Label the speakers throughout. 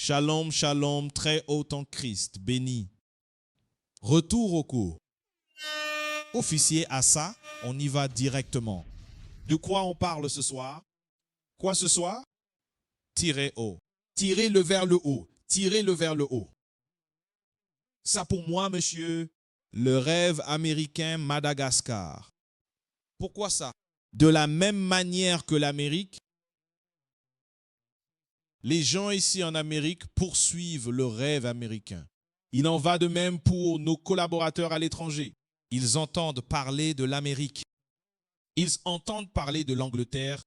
Speaker 1: Shalom, shalom, très haut en Christ, béni. Retour au cours. Officier à ça, on y va directement. De quoi on parle ce soir? Quoi ce soir? Tirer haut. Tirez-le vers le haut. Tirez-le vers le haut. Ça pour moi, monsieur, le rêve américain Madagascar. Pourquoi ça? De la même manière que l'Amérique, les gens ici en Amérique poursuivent le rêve américain. Il en va de même pour nos collaborateurs à l'étranger. Ils entendent parler de l'Amérique. Ils entendent parler de l'Angleterre.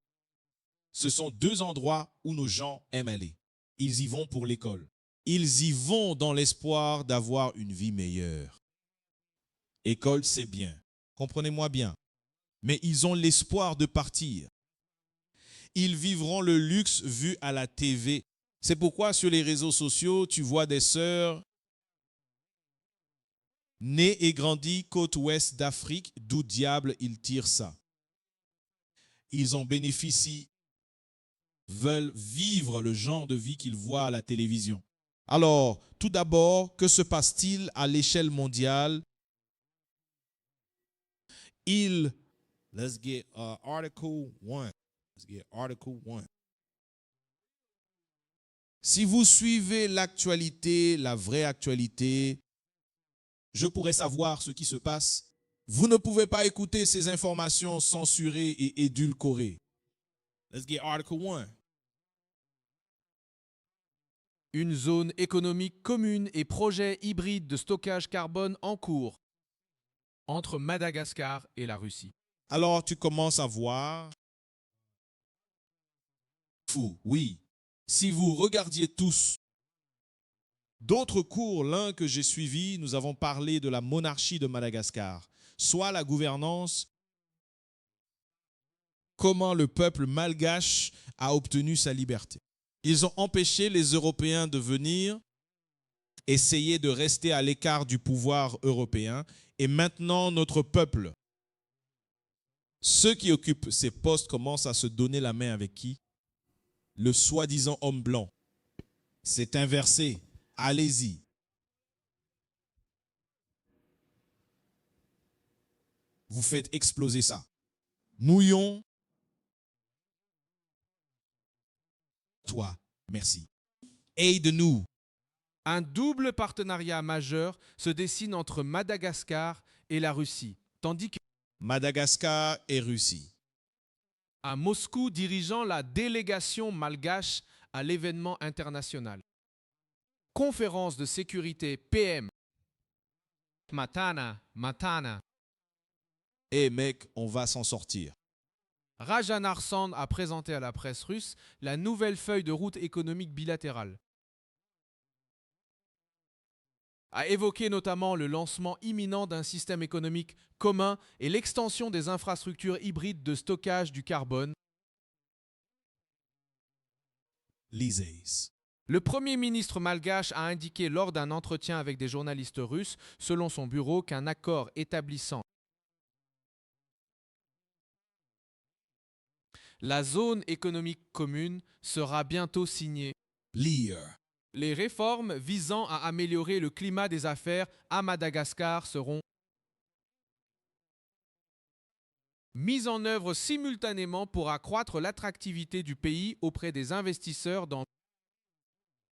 Speaker 1: Ce sont deux endroits où nos gens aiment aller. Ils y vont pour l'école. Ils y vont dans l'espoir d'avoir une vie meilleure. École, c'est bien. Comprenez-moi bien. Mais ils ont l'espoir de partir. Ils vivront le luxe vu à la TV. C'est pourquoi sur les réseaux sociaux, tu vois des sœurs nées et grandies côte ouest d'Afrique. D'où diable ils tirent ça? Ils en bénéficient, veulent vivre le genre de vie qu'ils voient à la télévision. Alors, tout d'abord, que se passe-t-il à l'échelle mondiale? Let's get Article 1. Let's get Article 1. Si vous suivez l'actualité, la vraie actualité, je pourrais savoir ce qui se passe. Vous ne pouvez pas écouter ces informations censurées et édulcorées. Let's get Article 1.
Speaker 2: Une zone économique commune et projet hybride de stockage carbone en cours entre Madagascar et la Russie.
Speaker 1: Alors tu commences à voir. Fou, oui. Si vous regardiez tous d'autres cours, l'un que j'ai suivi, nous avons parlé de la monarchie de Madagascar, soit la gouvernance, comment le peuple malgache a obtenu sa liberté. Ils ont empêché les Européens de venir, essayer de rester à l'écart du pouvoir européen. Et maintenant, notre peuple, ceux qui occupent ces postes commencent à se donner la main avec qui? Le soi-disant homme blanc. C'est inversé. Allez-y. Vous faites exploser ça. Mouillons. Toi, merci. Aide-nous.
Speaker 2: Un double partenariat majeur se dessine entre Madagascar et la Russie, tandis que
Speaker 1: Madagascar et Russie.
Speaker 2: à Moscou dirigeant la délégation malgache à l'événement international. Conférence de sécurité PM. Matana.
Speaker 1: Eh mec, on va s'en sortir.
Speaker 2: Rajan Arsand a présenté à la presse russe la nouvelle feuille de route économique bilatérale. A évoqué notamment le lancement imminent d'un système économique commun et l'extension des infrastructures hybrides de stockage du carbone.
Speaker 1: Lisez.
Speaker 2: Le Premier ministre malgache a indiqué lors d'un entretien avec des journalistes russes, selon son bureau, qu'un accord établissant la zone économique commune sera bientôt signé.
Speaker 1: Lire.
Speaker 2: Les réformes visant à améliorer le climat des affaires à Madagascar seront mises en œuvre simultanément pour accroître l'attractivité du pays auprès des investisseurs dans.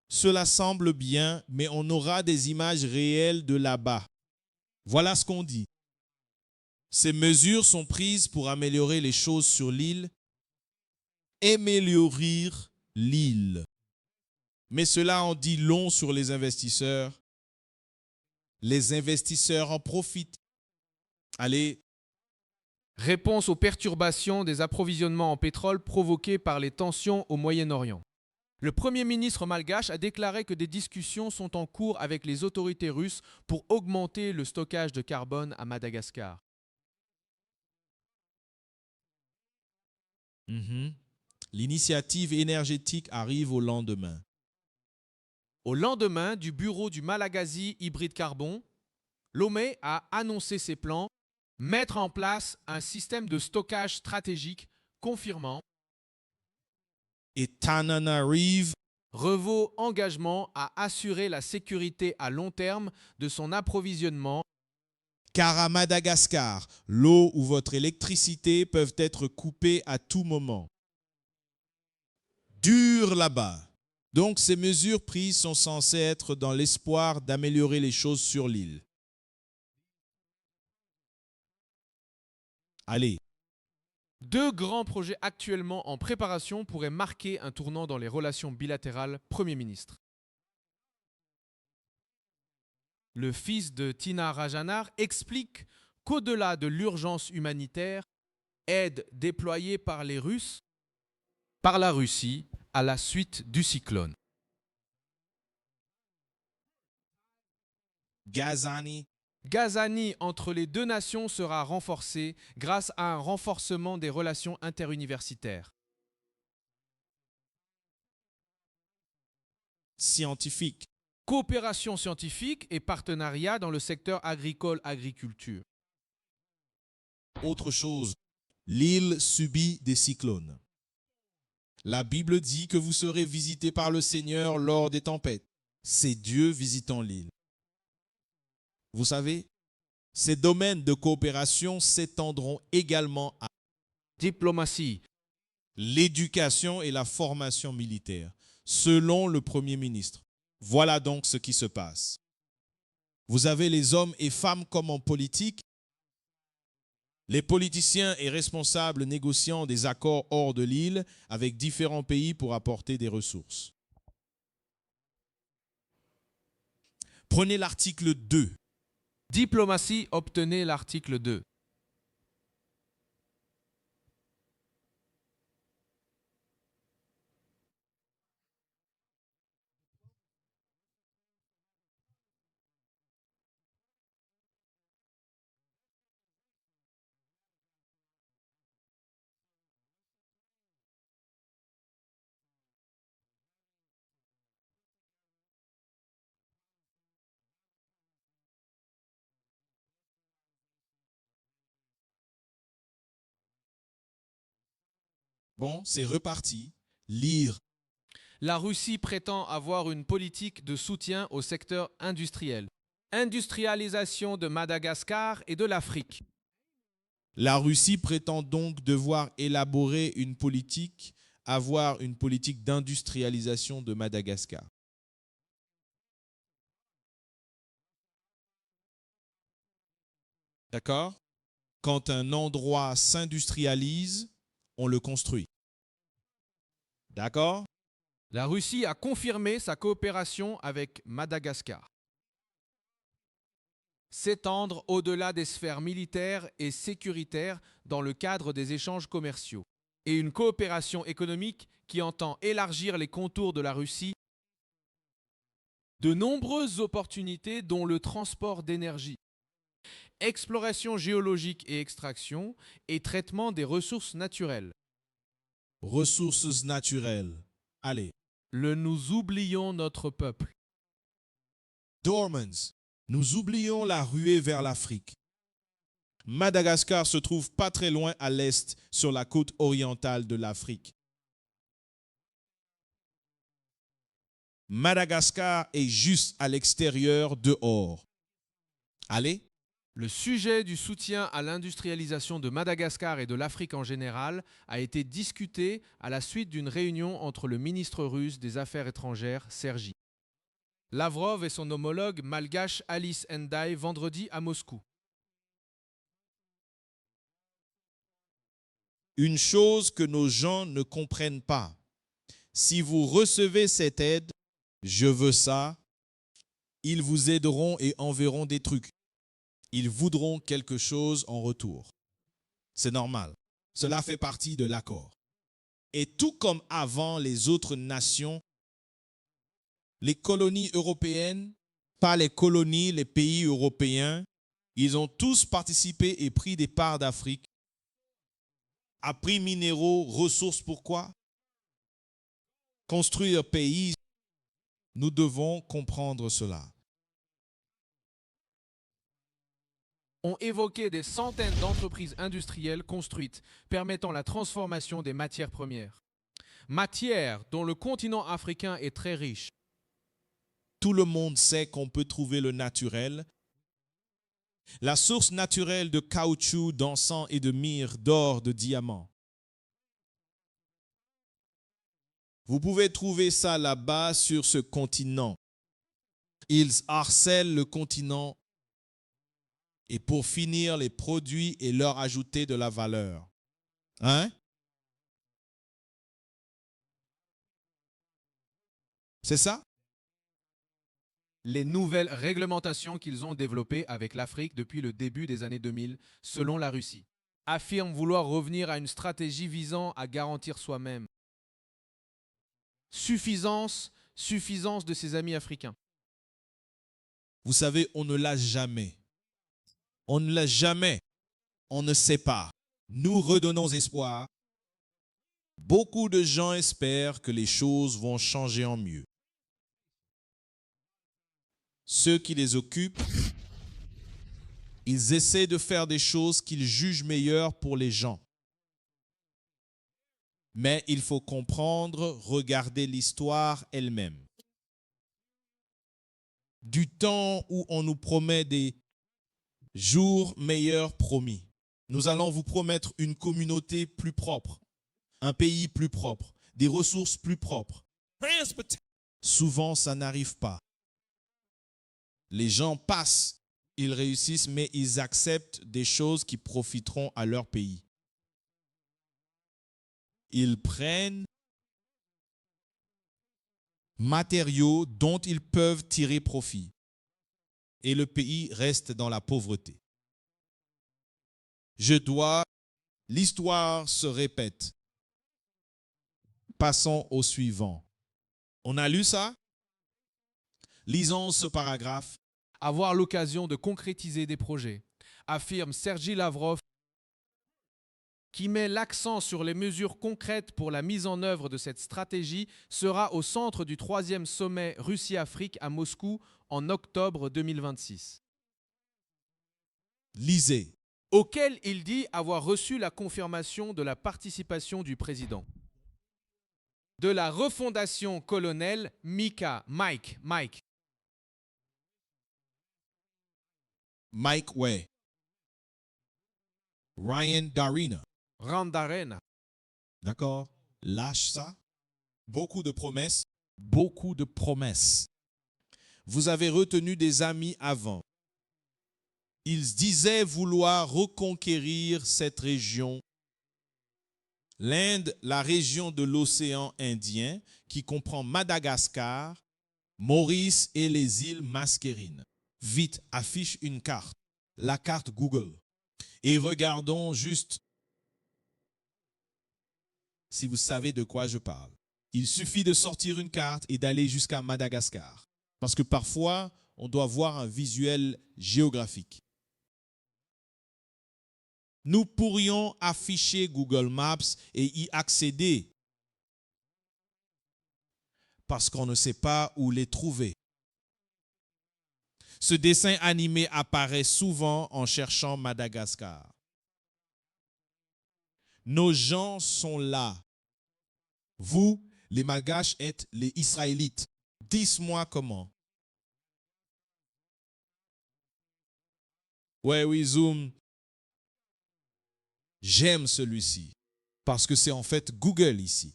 Speaker 1: Cela semble bien, mais on aura des images réelles de là-bas. Voilà ce qu'on dit. Ces mesures sont prises pour améliorer les choses sur l'île. Améliorer l'île. Mais cela en dit long sur les investisseurs. Les investisseurs en profitent. Allez.
Speaker 2: Réponse aux perturbations des approvisionnements en pétrole provoquées par les tensions au Moyen-Orient. Le Premier ministre malgache a déclaré que des discussions sont en cours avec les autorités russes pour augmenter le stockage de carbone à Madagascar.
Speaker 1: L'initiative énergétique arrive au lendemain.
Speaker 2: Au lendemain du bureau du Malagasy hybride carbone, Lomé a annoncé ses plans, mettre en place un système de stockage stratégique confirmant
Speaker 1: Et Tananarive
Speaker 2: Revaux engagement à assurer la sécurité à long terme de son approvisionnement.
Speaker 1: Car à Madagascar, l'eau ou votre électricité peuvent être coupées à tout moment. Dur là-bas. Donc ces mesures prises sont censées être dans l'espoir d'améliorer les choses sur l'île. Allez.
Speaker 2: 2 grands projets actuellement en préparation pourraient marquer un tournant dans les relations bilatérales Premier ministre. Le fils de Tina Rajanar explique qu'au-delà de l'urgence humanitaire, aide déployée par les Russes, par la Russie, à la suite du cyclone.
Speaker 1: Gazani.
Speaker 2: Gazani entre les deux nations sera renforcé grâce à un renforcement des relations interuniversitaires.
Speaker 1: Scientifique.
Speaker 2: Coopération scientifique et partenariat dans le secteur agricole-agriculture.
Speaker 1: Autre chose, l'île subit des cyclones. La Bible dit que vous serez visités par le Seigneur lors des tempêtes. C'est Dieu visitant l'île. Vous savez, ces domaines de coopération s'étendront également à
Speaker 2: Diplomatie.
Speaker 1: l'éducation et la formation militaire, selon le Premier ministre. Voilà donc ce qui se passe. Vous avez les hommes et femmes comme en politique, les politiciens et responsables négociant des accords hors de l'île avec différents pays pour apporter des ressources. Prenez l'article 2.
Speaker 2: Diplomatie, obtenez l'article 2.
Speaker 1: Bon, c'est reparti. Lire.
Speaker 2: La Russie prétend avoir une politique de soutien au secteur industriel. Industrialisation de Madagascar et de l'Afrique.
Speaker 1: La Russie prétend donc devoir élaborer une politique, avoir une politique d'industrialisation de Madagascar. D'accord? Quand un endroit s'industrialise, on le construit. D'accord?
Speaker 2: La Russie a confirmé sa coopération avec Madagascar. S'étendre au-delà des sphères militaires et sécuritaires dans le cadre des échanges commerciaux. Et une coopération économique qui entend élargir les contours de la Russie. De nombreuses opportunités dont le transport d'énergie, exploration géologique et extraction et traitement des ressources naturelles.
Speaker 1: Ressources naturelles. Allez.
Speaker 2: Nous oublions notre peuple.
Speaker 1: Dormans. Nous oublions la ruée vers l'Afrique. Madagascar se trouve pas très loin à l'est, sur la côte orientale de l'Afrique. Madagascar est juste à l'extérieur, dehors. Allez.
Speaker 2: Le sujet du soutien à l'industrialisation de Madagascar et de l'Afrique en général a été discuté à la suite d'une réunion entre le ministre russe des Affaires étrangères, Sergi Lavrov et son homologue malgache Alice Ndai vendredi à Moscou.
Speaker 1: Une chose que nos gens ne comprennent pas. Si vous recevez cette aide, je veux ça, ils vous aideront et enverront des trucs. Ils voudront quelque chose en retour. C'est normal. Cela fait partie de l'accord. Et tout comme avant les autres nations, les colonies européennes, pas les colonies, les pays européens, ils ont tous participé et pris des parts d'Afrique. À prix minéraux, ressources, pourquoi? Construire pays, nous devons comprendre cela.
Speaker 2: Ont évoqué des centaines d'entreprises industrielles construites permettant la transformation des matières premières. Matière dont le continent africain est très riche.
Speaker 1: Tout le monde sait qu'on peut trouver le naturel. La source naturelle de caoutchouc, d'encens et de myrrhe, d'or, de diamants. Vous pouvez trouver ça là-bas sur ce continent. Ils harcèlent le continent et pour finir les produits et leur ajouter de la valeur. Hein? C'est ça?
Speaker 2: Les nouvelles réglementations qu'ils ont développées avec l'Afrique depuis le début des années 2000, selon la Russie, affirment vouloir revenir à une stratégie visant à garantir soi-même. Suffisance de ses amis africains.
Speaker 1: Vous savez, on ne l'a jamais. On ne l'a jamais. On ne sait pas. Nous redonnons espoir. Beaucoup de gens espèrent que les choses vont changer en mieux. Ceux qui les occupent, ils essaient de faire des choses qu'ils jugent meilleures pour les gens. Mais il faut comprendre, regarder l'histoire elle-même. Du temps où on nous promet des jours meilleurs promis. Nous allons vous promettre une communauté plus propre, un pays plus propre, des ressources plus propres. Souvent, ça n'arrive pas. Les gens passent, ils réussissent, mais ils acceptent des choses qui profiteront à leur pays. Ils prennent matériaux dont ils peuvent tirer profit. Et le pays reste dans la pauvreté. L'histoire se répète. Passons au suivant. On a lu ça? Lisons ce paragraphe.
Speaker 2: Avoir l'occasion de concrétiser des projets, affirme Sergei Lavrov, qui met l'accent sur les mesures concrètes pour la mise en œuvre de cette stratégie, sera au centre du 3e sommet Russie-Afrique à Moscou en octobre 2026.
Speaker 1: Lisez.
Speaker 2: Auquel il dit avoir reçu la confirmation de la participation du président. De la refondation colonel Mike
Speaker 1: Way. Ryan Darina.
Speaker 2: Randarena.
Speaker 1: D'accord? Lâche ça. Beaucoup de promesses. Beaucoup de promesses. Vous avez retenu des amis avant. Ils disaient vouloir reconquérir cette région. L'Inde, la région de l'océan Indien, qui comprend Madagascar, Maurice et les îles Mascarines. Vite, affiche une carte, la carte Google. Et regardons juste si vous savez de quoi je parle. Il suffit de sortir une carte et d'aller jusqu'à Madagascar. Parce que parfois, on doit voir un visuel géographique. Nous pourrions afficher Google Maps et y accéder parce qu'on ne sait pas où les trouver. Ce dessin animé apparaît souvent en cherchant Madagascar. Nos gens sont là. Vous, les Malgaches, êtes les Israélites. Dites-moi comment. Ouais, oui, zoom. J'aime celui-ci parce que c'est en fait Google ici.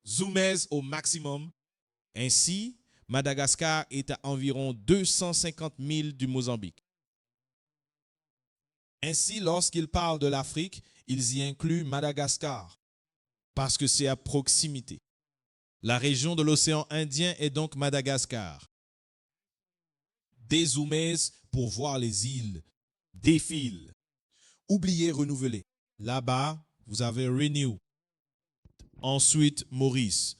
Speaker 1: Zoomez au maximum. Ainsi, Madagascar est à environ 250 000 du Mozambique. Ainsi, lorsqu'ils parlent de l'Afrique, ils y incluent Madagascar parce que c'est à proximité. La région de l'océan Indien est donc Madagascar. Dézoomez pour voir les îles. Défile. Oubliez renouveler. Là-bas, vous avez Renew. Ensuite, Maurice.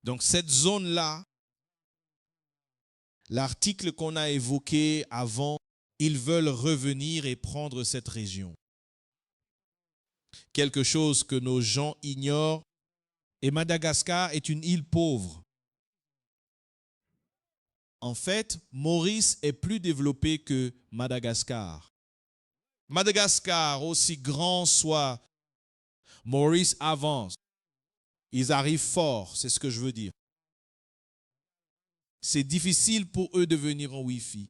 Speaker 1: Donc, cette zone-là, l'article qu'on a évoqué avant, ils veulent revenir et prendre cette région. Quelque chose que nos gens ignorent. Et Madagascar est une île pauvre. En fait, Maurice est plus développé que Madagascar. Madagascar, aussi grand soit, Maurice avance. Ils arrivent fort, c'est ce que je veux dire. C'est difficile pour eux de venir en Wi-Fi.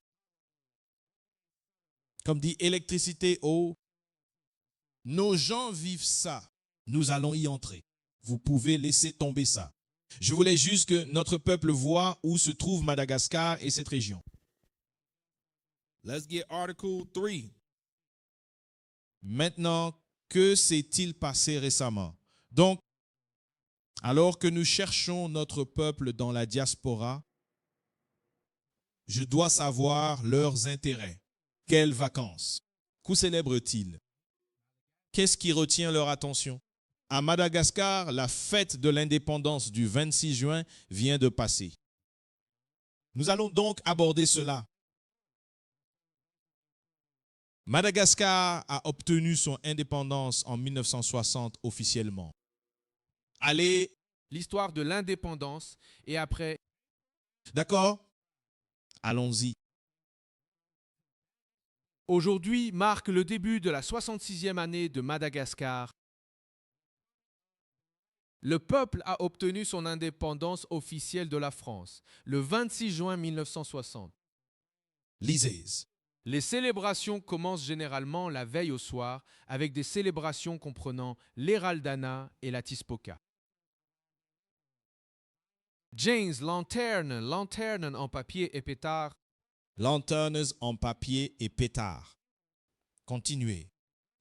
Speaker 1: Comme dit électricité, eau. Nos gens vivent ça. Nous allons y entrer. Vous pouvez laisser tomber ça. Je voulais juste que notre peuple voit où se trouve Madagascar et cette région.
Speaker 3: Let's get Article 3.
Speaker 1: Maintenant, que s'est-il passé récemment? Donc, alors que nous cherchons notre peuple dans la diaspora, je dois savoir leurs intérêts. Quelles vacances? Qu'où célèbrent-ils? Qu'est-ce qui retient leur attention? À Madagascar, la fête de l'indépendance du 26 juin vient de passer. Nous allons donc aborder cela. Madagascar a obtenu son indépendance en 1960 officiellement. Allez,
Speaker 2: L'histoire de l'indépendance et après,
Speaker 1: d'accord? Allons-y.
Speaker 2: aujourd'hui marque le début de la 66e année de Madagascar. Le peuple a obtenu son indépendance officielle de la France le 26 juin 1960.
Speaker 1: Lisez.
Speaker 2: Les célébrations commencent généralement la veille au soir avec des célébrations comprenant l'Héraldana et la Tispoka. James, lanterne en papier et pétard.
Speaker 1: Lanternes en papier et pétard. Continuez.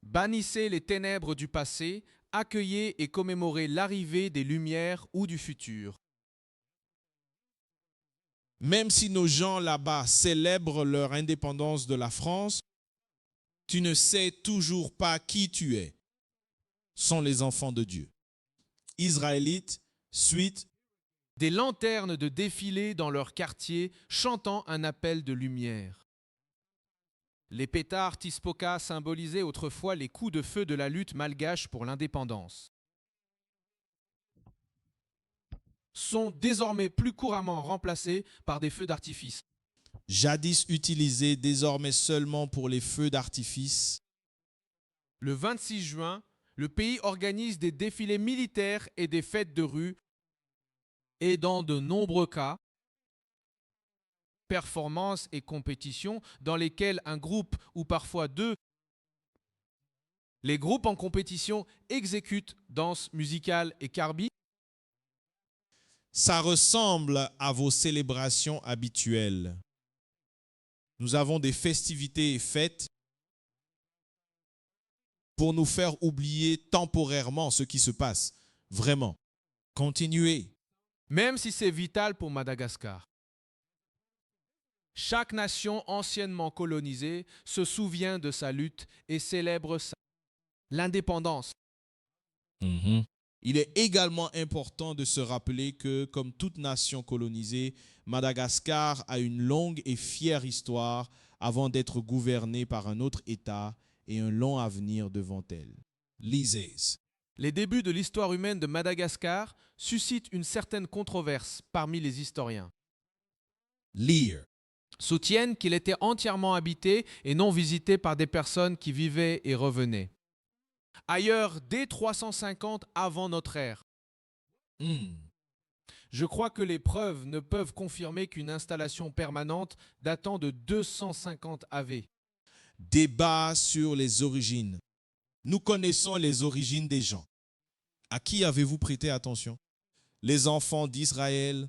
Speaker 2: Bannissez les ténèbres du passé, accueillez et commémorez l'arrivée des Lumières ou du futur.
Speaker 1: Même si nos gens là-bas célèbrent leur indépendance de la France, tu ne sais toujours pas qui tu es. Sont les enfants de Dieu. Israélites, suite.
Speaker 2: Des lanternes de défilé dans leur quartier chantant un appel de lumière. Les pétards Tispoka symbolisaient autrefois les coups de feu de la lutte malgache pour l'indépendance. Sont désormais plus couramment remplacés par des feux d'artifice.
Speaker 1: Jadis utilisés, désormais seulement pour les feux d'artifice.
Speaker 2: Le 26 juin, le pays organise des défilés militaires et des fêtes de rue et dans de nombreux cas, performances et compétitions dans lesquelles un groupe ou parfois deux, les groupes en compétition exécutent danse musicale et carbi.
Speaker 1: Ça ressemble à vos célébrations habituelles. Nous avons des festivités et fêtes pour nous faire oublier temporairement ce qui se passe. Vraiment. Continuez.
Speaker 2: Même si c'est vital pour Madagascar. Chaque nation anciennement colonisée se souvient de sa lutte et célèbre l'indépendance.
Speaker 1: Il est également important de se rappeler que, comme toute nation colonisée, Madagascar a une longue et fière histoire avant d'être gouvernée par un autre État et un long avenir devant elle. Lisez.
Speaker 2: Les débuts de l'histoire humaine de Madagascar suscitent une certaine controverse parmi les historiens.
Speaker 1: Lire.
Speaker 2: Soutiennent qu'il était entièrement habité et non visité par des personnes qui vivaient et revenaient. Ailleurs, dès 350 avant notre ère. Je crois que les preuves ne peuvent confirmer qu'une installation permanente datant de 250 AV.
Speaker 1: Débat sur les origines. Nous connaissons les origines des gens. À qui avez-vous prêté attention? Les enfants d'Israël,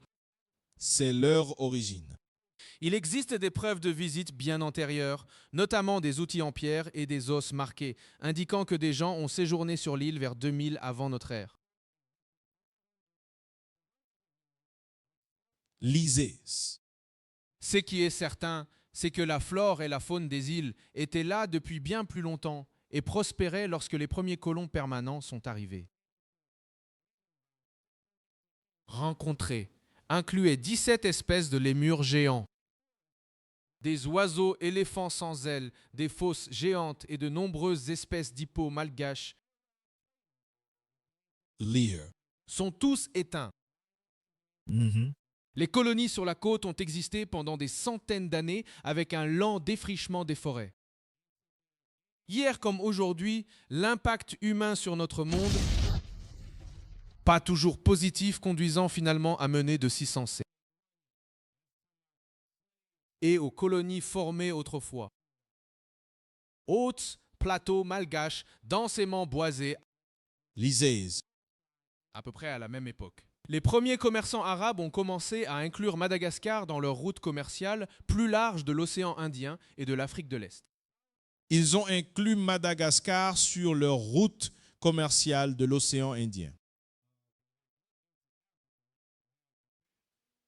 Speaker 1: c'est leur origine.
Speaker 2: Il existe des preuves de visite bien antérieures, notamment des outils en pierre et des os marqués, indiquant que des gens ont séjourné sur l'île vers 2000 avant notre ère.
Speaker 1: Lisez.
Speaker 2: Ce qui est certain, c'est que la flore et la faune des îles étaient là depuis bien plus longtemps et prospéraient lorsque les premiers colons permanents sont arrivés. Rencontrés incluaient 17 espèces de lémures géants, des oiseaux éléphants sans ailes, des fosses géantes et de nombreuses espèces d'hippos malgaches
Speaker 1: Lire.
Speaker 2: sont tous éteints. Les colonies sur la côte ont existé pendant des centaines d'années avec un lent défrichement des forêts. Hier comme aujourd'hui, l'impact humain sur notre monde pas toujours positif, conduisant finalement à mener de 600 et aux colonies formées autrefois. Hautes plateaux malgaches densément boisés,
Speaker 1: Lisez.
Speaker 2: à peu près à la même époque. Les premiers commerçants arabes ont commencé à inclure Madagascar dans leur route commerciale plus large de l'océan Indien et de l'Afrique de l'Est.
Speaker 1: Ils ont inclus Madagascar sur leur route commerciale de l'océan Indien.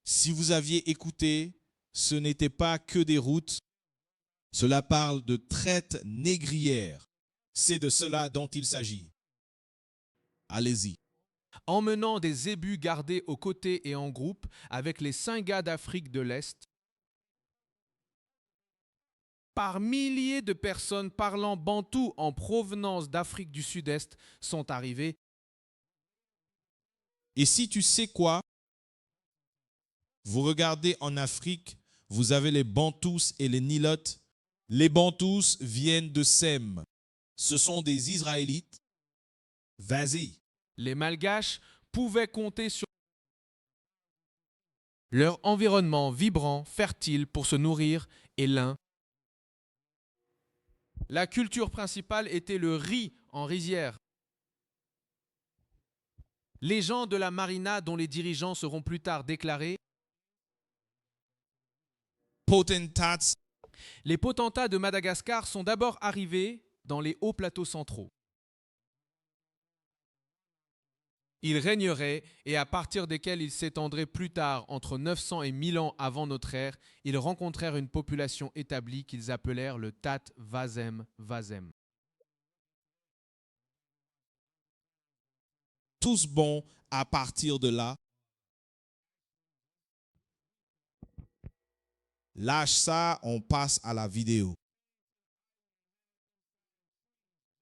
Speaker 1: Si vous aviez écouté, ce n'était pas que des routes, cela parle de traite négrière. C'est de cela dont il s'agit. Allez-y.
Speaker 2: Emmenant des zébus gardés aux côtés et en groupe avec les Singas d'Afrique de l'Est. Par milliers de personnes parlant bantou en provenance d'Afrique du Sud-Est sont arrivées.
Speaker 1: Et si tu sais quoi, vous regardez en Afrique, vous avez les Bantous et les Nilotes. Les Bantous viennent de Sem. Ce sont des Israélites. Vas-y.
Speaker 2: Les Malgaches pouvaient compter sur leur environnement vibrant, fertile pour se nourrir et lin. La culture principale était le riz en rizière. Les gens de la marina dont les dirigeants seront plus tard déclarés.
Speaker 1: Potentats.
Speaker 2: Les potentats de Madagascar sont d'abord arrivés dans les hauts plateaux centraux. Ils régneraient et à partir desquels ils s'étendraient plus tard entre 900 et 1000 ans avant notre ère, ils rencontrèrent une population établie qu'ils appelèrent le Tat Vasem Vasem.
Speaker 1: Tous bons à partir de là. Lâche ça, on passe à la vidéo.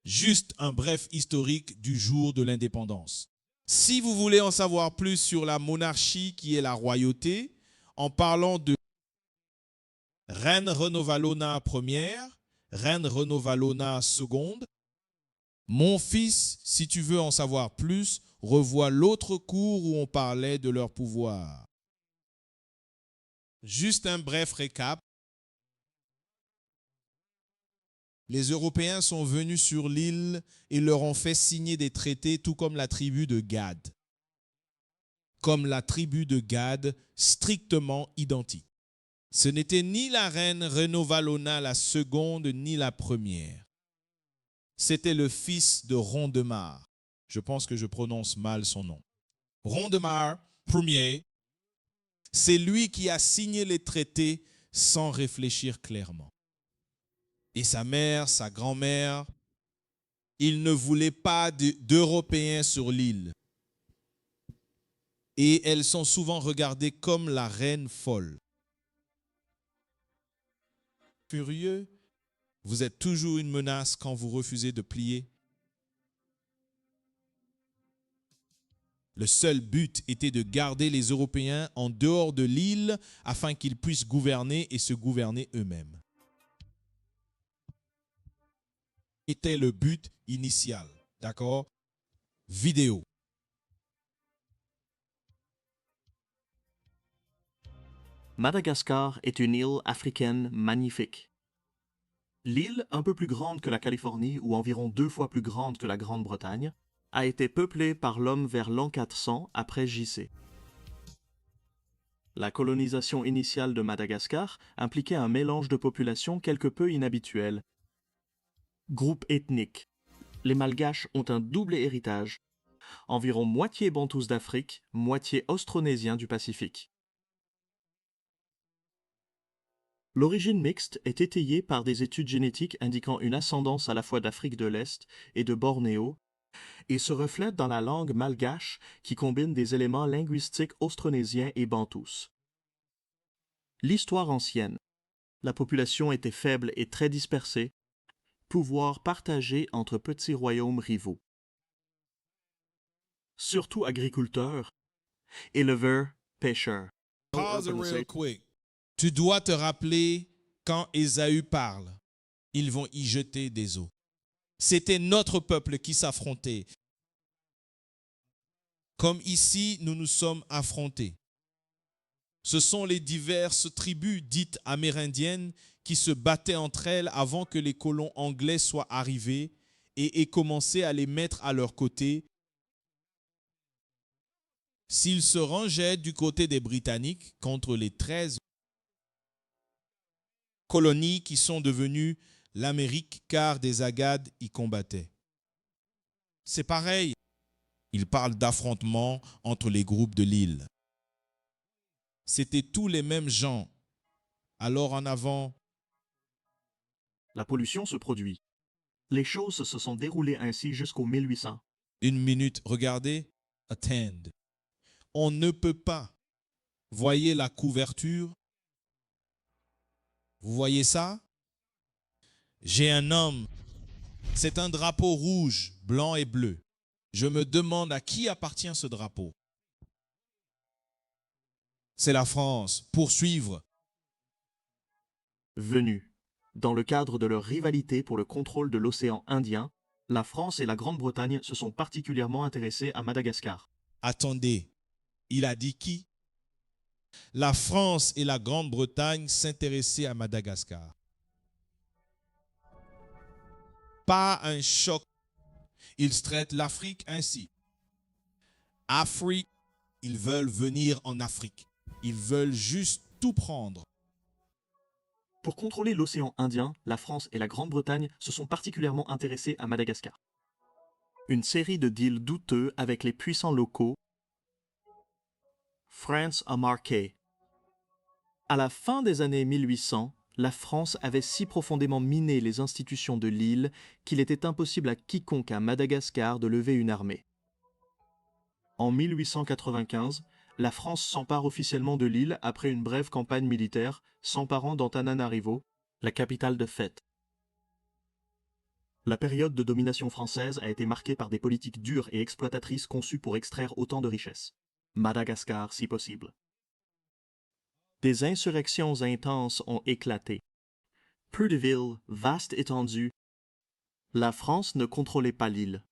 Speaker 1: Juste un bref historique du jour de l'indépendance. Si vous voulez en savoir plus sur la monarchie qui est la royauté, en parlant de Reine Renovalona Ière, Reine Renovalona II, mon fils, si tu veux en savoir plus, revois l'autre cours où on parlait de leur pouvoir. Juste un bref récap. Les Européens sont venus sur l'île et leur ont fait signer des traités, tout comme la tribu de Gad. Comme la tribu de Gad, strictement identique. Ce n'était ni la reine Renovalona la seconde, ni la première. C'était le fils de Rondemar. Je pense que je prononce mal son nom. Rondemar Ier, c'est lui qui a signé les traités sans réfléchir clairement. Et sa mère, sa grand-mère, ils ne voulaient pas d'Européens sur l'île. Et elles sont souvent regardées comme la reine folle. Furieux, vous êtes toujours une menace quand vous refusez de plier. Le seul but était de garder les Européens en dehors de l'île afin qu'ils puissent gouverner et se gouverner eux-mêmes. Était le but initial. D'accord? Vidéo.
Speaker 3: Madagascar est une île africaine magnifique. L'île, un peu plus grande que la Californie ou environ 2 fois plus grande que la Grande-Bretagne, a été peuplée par l'homme vers l'an 400 après JC. La colonisation initiale de Madagascar impliquait un mélange de populations quelque peu inhabituel. Groupe ethnique. Les Malgaches ont un double héritage. Environ moitié Bantous d'Afrique, moitié Austronésiens du Pacifique. L'origine mixte est étayée par des études génétiques indiquant une ascendance à la fois d'Afrique de l'Est et de Bornéo, et se reflète dans la langue malgache qui combine des éléments linguistiques austronésiens et bantous. L'histoire ancienne. La population était faible et très dispersée, pouvoir partagé entre petits royaumes rivaux. Surtout agriculteurs, éleveurs, pêcheurs.
Speaker 1: Pause real quick. Tu dois te rappeler quand Ésaü parle, ils vont y jeter des eaux. C'était notre peuple qui s'affrontait. comme ici nous nous sommes affrontés. Ce sont les diverses tribus dites amérindiennes qui se battaient entre elles avant que les colons anglais soient arrivés et aient commencé à les mettre à leur côté. S'ils se rangeaient du côté des Britanniques contre les 13 colonies qui sont devenues l'Amérique car des Agades y combattaient. C'est pareil, il parle d'affrontements entre les groupes de l'île. C'était tous les mêmes gens. Alors en avant,
Speaker 3: La pollution se produit. Les choses se sont déroulées ainsi jusqu'au 1800.
Speaker 1: une minute, regardez, attend. On ne peut pas. Voyez la couverture. Vous voyez ça? J'ai un homme. C'est un drapeau rouge, blanc et bleu. Je me demande à qui appartient ce drapeau. C'est la France. Poursuivre.
Speaker 3: Venus. Dans le cadre de leur rivalité pour le contrôle de l'océan Indien, la France et la Grande-Bretagne se sont particulièrement intéressées à Madagascar.
Speaker 1: Attendez. Il a dit qui? La France et la Grande-Bretagne s'intéressaient à Madagascar. Pas un choc. Ils traitent l'Afrique ainsi. Afrique, ils veulent venir en Afrique. Ils veulent juste tout prendre.
Speaker 3: Pour contrôler l'océan Indien, la France et la Grande-Bretagne se sont particulièrement intéressées à Madagascar. Une série de deals douteux avec les puissants locaux. France a marqué. À la fin des années 1800, la France avait si profondément miné les institutions de l'île qu'il était impossible à quiconque à Madagascar de lever une armée. En 1895, la France s'empare officiellement de l'île après une brève campagne militaire, s'emparant d'Antananarivo, la capitale de Fête. La période de domination française a été marquée par des politiques dures et exploitatrices conçues pour extraire autant de richesses. Madagascar si possible. Des insurrections intenses ont éclaté. Peu de villes, vaste étendue. La France ne contrôlait pas l'île.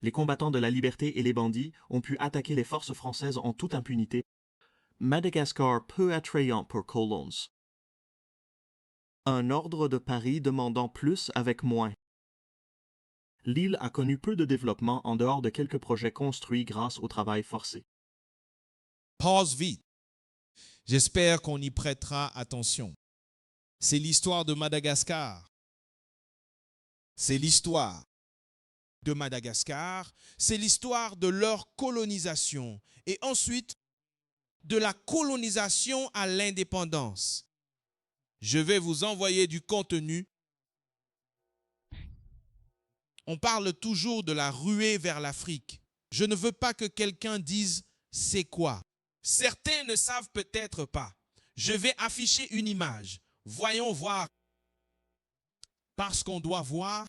Speaker 3: Les combattants de la liberté et les bandits ont pu attaquer les forces françaises en toute impunité. Madagascar peu attrayant pour colons. Un ordre de Paris demandant plus avec moins. L'île a connu peu de développement en dehors de quelques projets construits grâce au travail forcé.
Speaker 1: Pause vite. J'espère qu'on y prêtera attention. C'est l'histoire de Madagascar. C'est l'histoire de Madagascar. C'est l'histoire de leur colonisation. Et ensuite, de la colonisation à l'indépendance. Je vais vous envoyer du contenu. On parle toujours de la ruée vers l'Afrique. Je ne veux pas que quelqu'un dise « c'est quoi ». Certains ne savent peut-être pas. Je vais afficher une image. Voyons voir. Parce qu'on doit voir,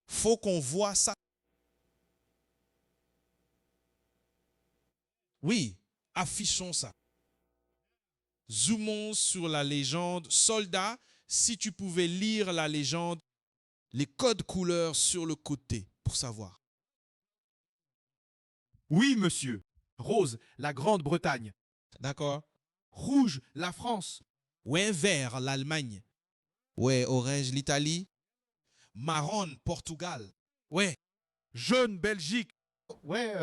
Speaker 1: faut qu'on voit ça. Oui, affichons ça. Zoomons sur la légende. Soldat, si tu pouvais lire la légende, les codes couleurs sur le côté pour savoir.
Speaker 2: Oui, monsieur. Rose, la Grande-Bretagne.
Speaker 1: D'accord?
Speaker 2: Rouge, la France.
Speaker 1: Ouais, vert, l'Allemagne. Ouais, orange, l'Italie. Marron, Portugal. Ouais.
Speaker 2: Jaune, Belgique. Ouais,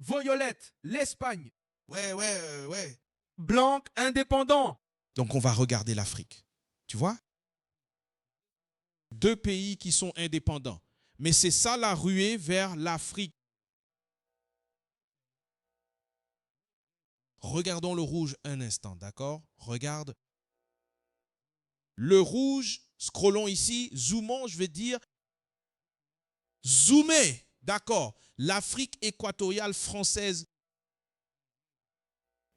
Speaker 2: violette, l'Espagne.
Speaker 1: Ouais.
Speaker 2: Blanc, indépendant.
Speaker 1: Donc on va regarder l'Afrique. Tu vois? Deux pays qui sont indépendants. Mais c'est ça la ruée vers l'Afrique. Regardons le rouge un instant, d'accord? Regarde. Le rouge, scrollons ici, zoomons, je vais dire. Zoomer, d'accord. L'Afrique équatoriale française.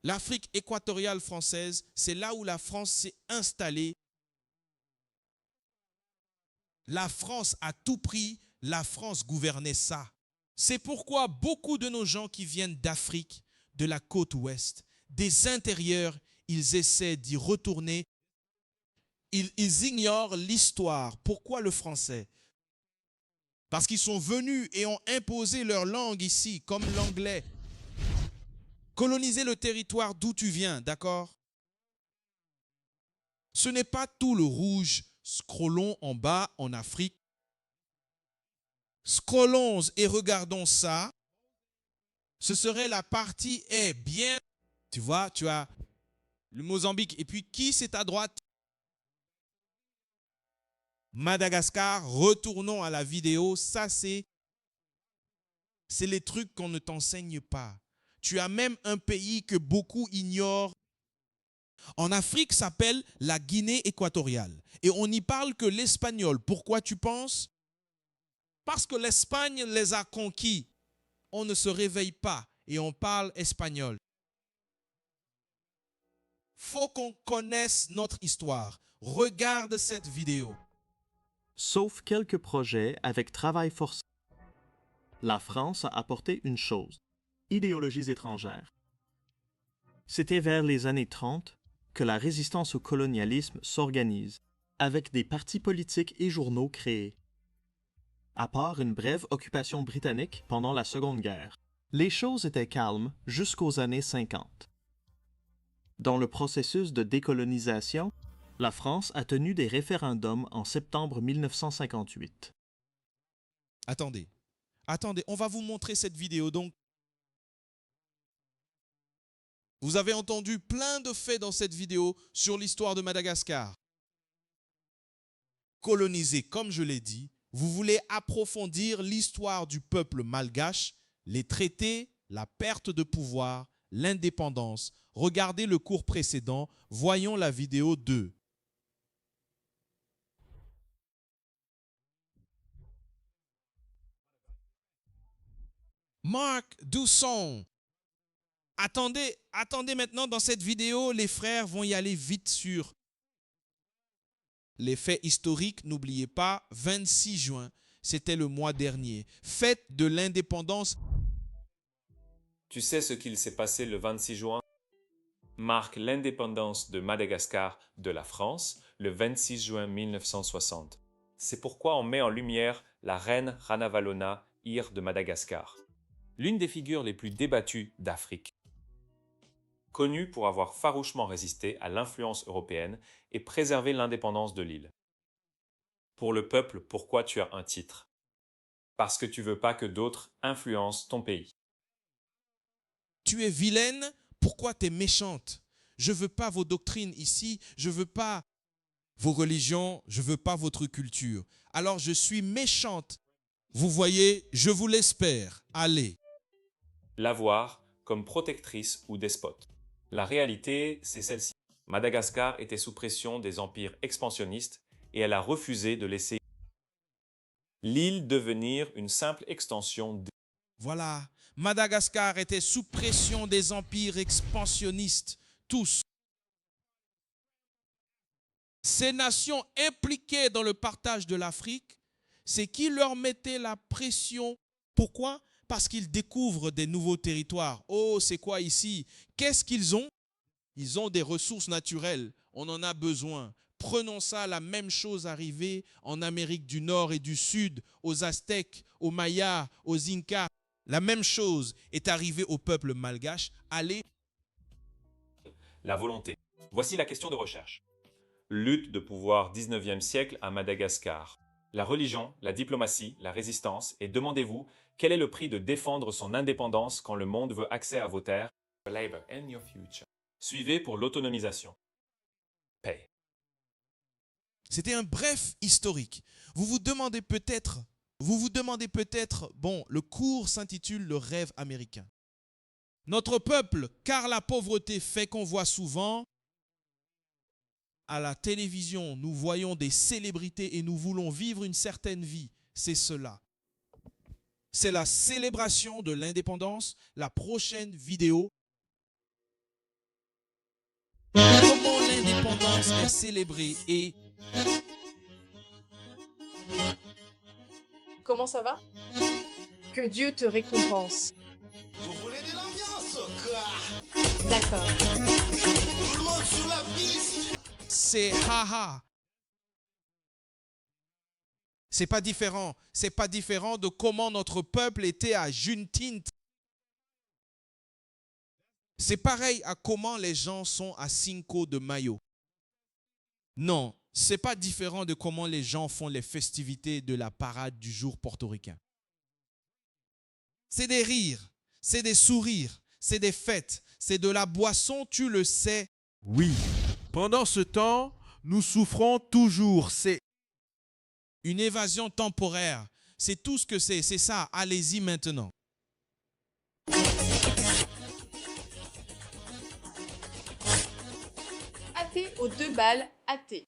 Speaker 1: L'Afrique équatoriale française, c'est là où la France s'est installée. La France a tout pris, la France gouvernait ça. C'est pourquoi beaucoup de nos gens qui viennent d'Afrique, de la côte ouest, des intérieurs, ils essaient d'y retourner. Ils ignorent l'histoire. Pourquoi le français? Parce qu'ils sont venus et ont imposé leur langue ici, comme l'anglais. Coloniser le territoire d'où tu viens, d'accord? Ce n'est pas tout le rouge. Scrollons en bas en Afrique. Scrollons et regardons ça. Ce serait la partie est bien. Tu vois, tu as le Mozambique. Et puis, qui c'est à droite? Madagascar. Retournons à la vidéo. Ça, c'est les trucs qu'on ne t'enseigne pas. Tu as même un pays que beaucoup ignorent. En Afrique, s'appelle la Guinée équatoriale. Et on n'y parle que l'espagnol. Pourquoi tu penses? Parce que l'Espagne les a conquis. On ne se réveille pas et on parle espagnol. Faut qu'on connaisse notre histoire. Regarde cette vidéo.
Speaker 3: Sauf quelques projets avec travail forcé. La France a apporté une chose, idéologies étrangères. C'était vers les années 30 que la résistance au colonialisme s'organise, avec des partis politiques et journaux créés. À part une brève occupation britannique pendant la Seconde Guerre, les choses étaient calmes jusqu'aux années 50. Dans le processus de décolonisation, la France a tenu des référendums en septembre 1958.
Speaker 1: Attendez, on va vous montrer cette vidéo. Donc, vous avez entendu plein de faits dans cette vidéo sur l'histoire de Madagascar. Colonisé, comme je l'ai dit, vous voulez approfondir l'histoire du peuple malgache, les traités, la perte de pouvoir, l'indépendance. Regardez le cours précédent, voyons la vidéo 2. Marc Dusson. Attendez maintenant dans cette vidéo, les frères vont y aller vite sur les faits historiques. N'oubliez pas, 26 juin, c'était le mois dernier. Fête de l'indépendance.
Speaker 4: Tu sais ce qu'il s'est passé le 26 juin? Marque l'indépendance de Madagascar de la France le 26 juin 1960. C'est pourquoi on met en lumière la reine Ranavalona Ir de Madagascar, l'une des figures les plus débattues d'Afrique. Connue pour avoir farouchement résisté à l'influence européenne et préservé l'indépendance de l'île. Pour le peuple, pourquoi tu as un titre? Parce que tu veux pas que d'autres influencent ton pays.
Speaker 1: Tu es vilaine, pourquoi tu es méchante? Je veux pas vos doctrines ici, je veux pas vos religions, je veux pas votre culture. Alors je suis méchante. Vous voyez, je vous l'espère. Allez.
Speaker 4: L'avoir comme protectrice ou despote. La réalité, c'est celle-ci. Madagascar était sous pression des empires expansionnistes et elle a refusé de laisser l'île devenir une simple extension.
Speaker 1: Voilà, Madagascar était sous pression des empires expansionnistes, tous. Ces nations impliquées dans le partage de l'Afrique, c'est qui leur mettait la pression. Pourquoi? Parce qu'ils découvrent des nouveaux territoires. Oh, c'est quoi ici? Qu'est-ce qu'ils ont? Ils ont des ressources naturelles. On en a besoin. Prenons ça, la même chose arrivée en Amérique du Nord et du Sud, aux Aztèques, aux Mayas, aux Incas. La même chose est arrivée au peuple malgache. Allez.
Speaker 4: La volonté. Voici la question de recherche. Lutte de pouvoir 19e siècle à Madagascar. La religion, la diplomatie, la résistance, et demandez-vous, quel est le prix de défendre son indépendance quand le monde veut accès à vos terres? Labor and your future. Suivez pour l'autonomisation. Paix.
Speaker 1: C'était un bref historique. Vous vous demandez peut-être, bon, le cours s'intitule Le rêve américain. Notre peuple, car la pauvreté fait qu'on voit souvent à la télévision, nous voyons des célébrités et nous voulons vivre une certaine vie. C'est cela. C'est la célébration de l'indépendance. La prochaine vidéo. Comment l'indépendance est célébrée et...
Speaker 5: Comment ça va? Que Dieu te récompense.
Speaker 6: Vous voulez de l'ambiance, quoi?
Speaker 5: D'accord.
Speaker 6: Tout le monde sur la piste.
Speaker 1: C'est haha. C'est pas différent. C'est pas différent de comment notre peuple était à Juneteenth. C'est pareil à comment les gens sont à Cinco de Mayo. Non, c'est pas différent de comment les gens font les festivités de la parade du jour portoricain. C'est des rires, c'est des sourires, c'est des fêtes, c'est de la boisson, tu le sais.
Speaker 2: Oui. Pendant ce temps, nous souffrons toujours. C'est
Speaker 1: Une évasion temporaire, c'est tout ce que c'est ça, allez-y maintenant.
Speaker 5: Athée aux 2 balles, athée.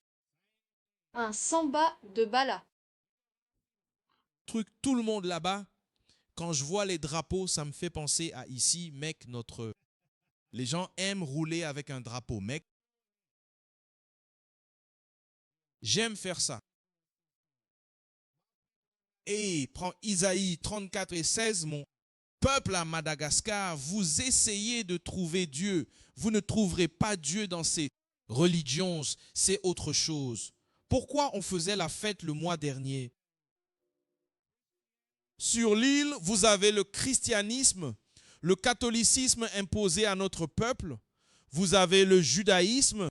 Speaker 5: Un samba de bala.
Speaker 1: Truc, tout le monde là-bas, quand je vois les drapeaux, ça me fait penser à ici, mec, les gens aiment rouler avec un drapeau, mec. J'aime faire ça. Et prends Isaïe 34 et 16, mon peuple à Madagascar, vous essayez de trouver Dieu. Vous ne trouverez pas Dieu dans ces religions, c'est autre chose. Pourquoi on faisait la fête le mois dernier? Sur l'île, vous avez le christianisme, le catholicisme imposé à notre peuple. Vous avez le judaïsme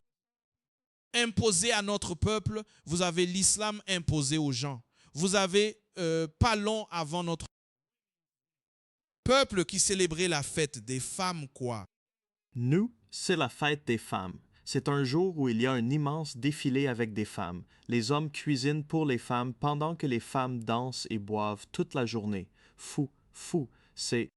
Speaker 1: imposé à notre peuple. Vous avez l'islam imposé aux gens. Vous avez pas long avant notre peuple qui célébrait la fête des femmes, quoi.
Speaker 3: Nous, c'est la fête des femmes. C'est un jour où il y a un immense défilé avec des femmes. Les hommes cuisinent pour les femmes pendant que les femmes dansent et boivent toute la journée. Fou, c'est...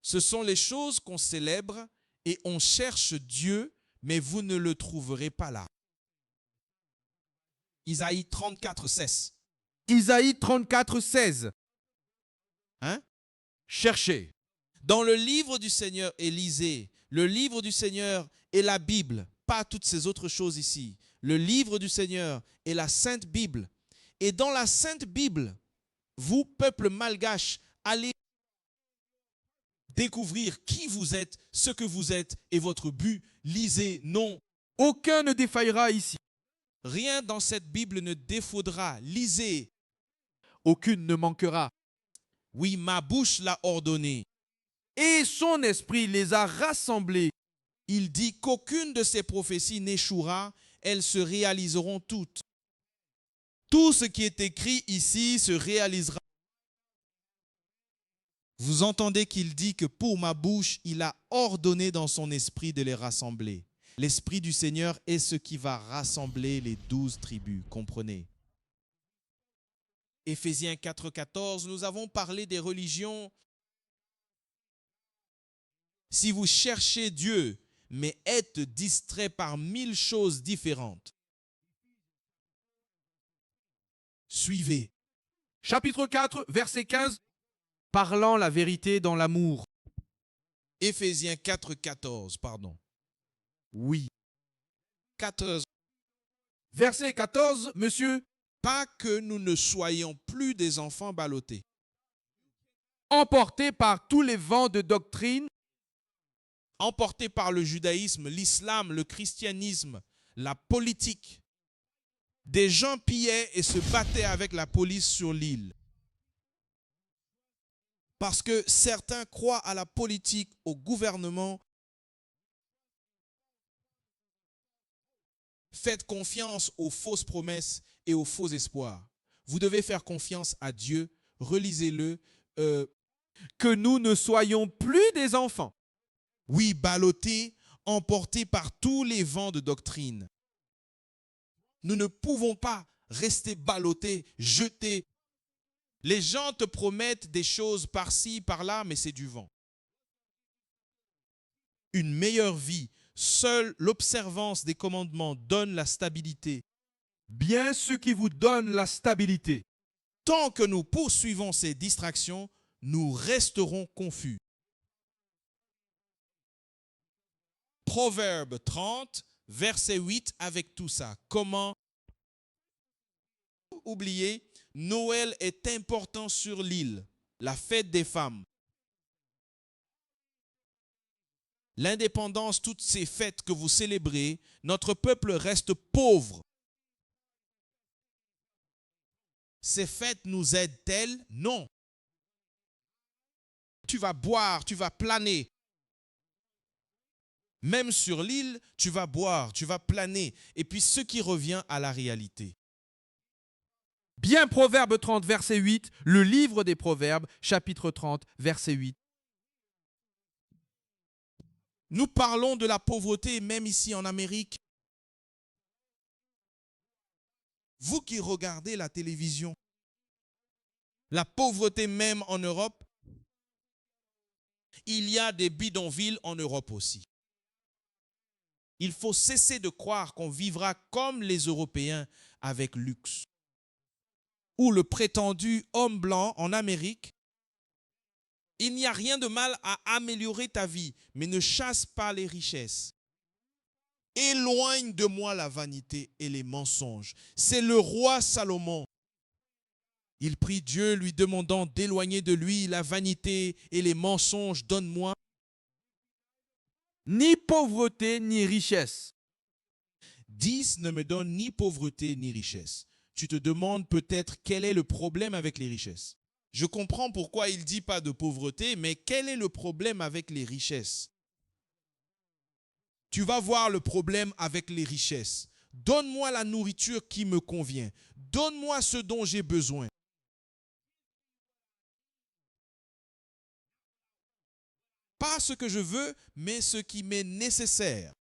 Speaker 1: Ce sont les choses qu'on célèbre et on cherche Dieu, mais vous ne le trouverez pas là. Isaïe 34, 16.
Speaker 2: Isaïe 34, 16.
Speaker 1: Hein?
Speaker 2: Cherchez.
Speaker 1: Dans le livre du Seigneur, Élisée, le livre du Seigneur et la Bible, pas toutes ces autres choses ici. Le livre du Seigneur et la Sainte Bible. Et dans la Sainte Bible, vous, peuple malgache, allez découvrir qui vous êtes, ce que vous êtes et votre but. Lisez, non.
Speaker 2: Aucun ne défaillera ici.
Speaker 1: Rien dans cette Bible ne défaudra. Lisez.
Speaker 2: Aucune ne manquera.
Speaker 1: Oui, ma bouche l'a ordonné.
Speaker 2: Et son esprit les a rassemblés.
Speaker 1: Il dit qu'aucune de ces prophéties n'échouera, elles se réaliseront toutes. Tout ce qui est écrit ici se réalisera. Vous entendez qu'il dit que pour ma bouche, il a ordonné dans son esprit de les rassembler. L'esprit du Seigneur est ce qui va rassembler les 12 tribus, comprenez. Éphésiens 4, 14, nous avons parlé des religions. Si vous cherchez Dieu, mais êtes distrait par 1000 choses différentes, suivez.
Speaker 2: Chapitre 4, verset 15. Parlant la vérité dans l'amour.
Speaker 1: Éphésiens 4, 14, pardon.
Speaker 2: Oui.
Speaker 1: 14.
Speaker 2: Verset 14, monsieur.
Speaker 1: Pas que nous ne soyons plus des enfants ballottés.
Speaker 2: Emportés par tous les vents de doctrine.
Speaker 1: Emportés par le judaïsme, l'islam, le christianisme, la politique. Des gens pillaient et se battaient avec la police sur l'île. Parce que certains croient à la politique, au gouvernement. Faites confiance aux fausses promesses et aux faux espoirs. Vous devez faire confiance à Dieu. Relisez-le.
Speaker 2: Que nous ne soyons plus des enfants.
Speaker 1: Oui, ballottés, emportés par tous les vents de doctrine. Nous ne pouvons pas rester ballottés, jetés. Les gens te promettent des choses par-ci, par-là, mais c'est du vent. Une meilleure vie, seule l'observance des commandements donne la stabilité.
Speaker 2: Bien ce qui vous donne la stabilité.
Speaker 1: Tant que nous poursuivons ces distractions, nous resterons confus. Proverbe 30, verset 8, avec tout ça. Comment oublier, Noël est important sur l'île, la fête des femmes. L'indépendance, toutes ces fêtes que vous célébrez, notre peuple reste pauvre. Ces fêtes nous aident-elles? Non. Tu vas boire, tu vas planer. Même sur l'île, tu vas boire, tu vas planer. Et puis ce qui revient à la réalité.
Speaker 2: Bien Proverbe 30, verset 8, le livre des Proverbes, chapitre 30, verset 8.
Speaker 1: Nous parlons de la pauvreté, même ici en Amérique. Vous qui regardez la télévision, la pauvreté même en Europe, il y a des bidonvilles en Europe aussi. Il faut cesser de croire qu'on vivra comme les Européens avec luxe. Ou le prétendu homme blanc en Amérique. Il n'y a rien de mal à améliorer ta vie, mais ne chasse pas les richesses. Éloigne de moi la vanité et les mensonges. C'est le roi Salomon. Il prie Dieu lui demandant d'éloigner de lui la vanité et les mensonges. Donne-moi
Speaker 2: Ni pauvreté, ni richesse.
Speaker 1: 10 ne me donne ni pauvreté ni richesse. Tu te demandes peut-être quel est le problème avec les richesses. Je comprends pourquoi il ne dit pas de pauvreté, mais quel est le problème avec les richesses? Tu vas voir le problème avec les richesses. Donne-moi la nourriture qui me convient. Donne-moi ce dont j'ai besoin. Pas ce que je veux, mais ce qui m'est nécessaire.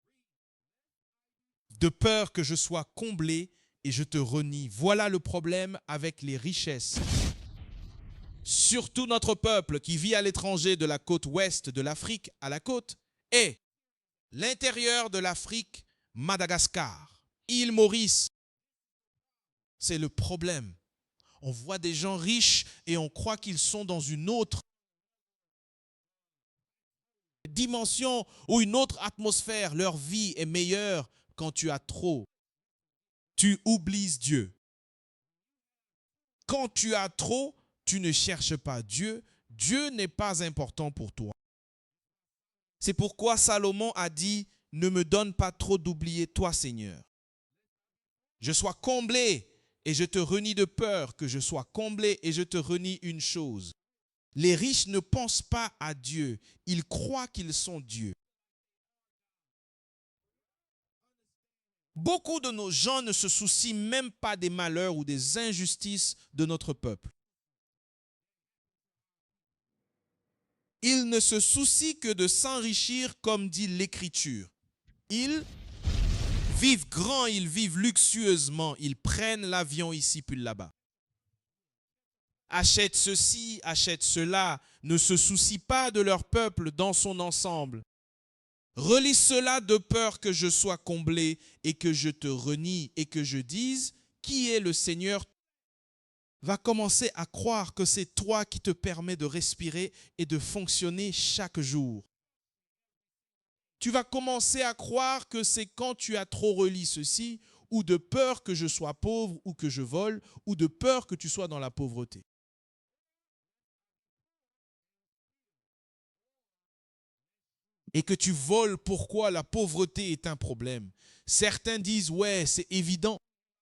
Speaker 1: De peur que je sois comblé et je te renie. Voilà le problème avec les richesses. Surtout notre peuple qui vit à l'étranger de la côte ouest de l'Afrique à la côte et l'intérieur de l'Afrique, Madagascar, île Maurice. C'est le problème. On voit des gens riches et on croit qu'ils sont dans une autre dimension ou une autre atmosphère. Leur vie est meilleure quand tu as trop. Tu oublies Dieu. Quand tu as trop, tu ne cherches pas Dieu. Dieu n'est pas important pour toi. C'est pourquoi Salomon a dit, ne me donne pas trop d'oublier toi, Seigneur. Je sois comblé et je te renie de peur que je sois comblé et je te renie une chose. Les riches ne pensent pas à Dieu. Ils croient qu'ils sont Dieu. Beaucoup de nos gens ne se soucient même pas des malheurs ou des injustices de notre peuple. Ils ne se soucient que de s'enrichir comme dit l'Écriture. Ils vivent grand, ils vivent luxueusement, ils prennent l'avion ici puis là-bas. Achètent ceci, achètent cela, ne se soucient pas de leur peuple dans son ensemble. Relis cela de peur que je sois comblé et que je te renie et que je dise, qui est le Seigneur? Va commencer à croire que c'est toi qui te permets de respirer et de fonctionner chaque jour. Tu vas commencer à croire que c'est quand tu as trop relis ceci, ou de peur que je sois pauvre ou que je vole, ou de peur que tu sois dans la pauvreté. Et que tu voles, pourquoi la pauvreté est un problème. Certains disent, ouais, c'est évident,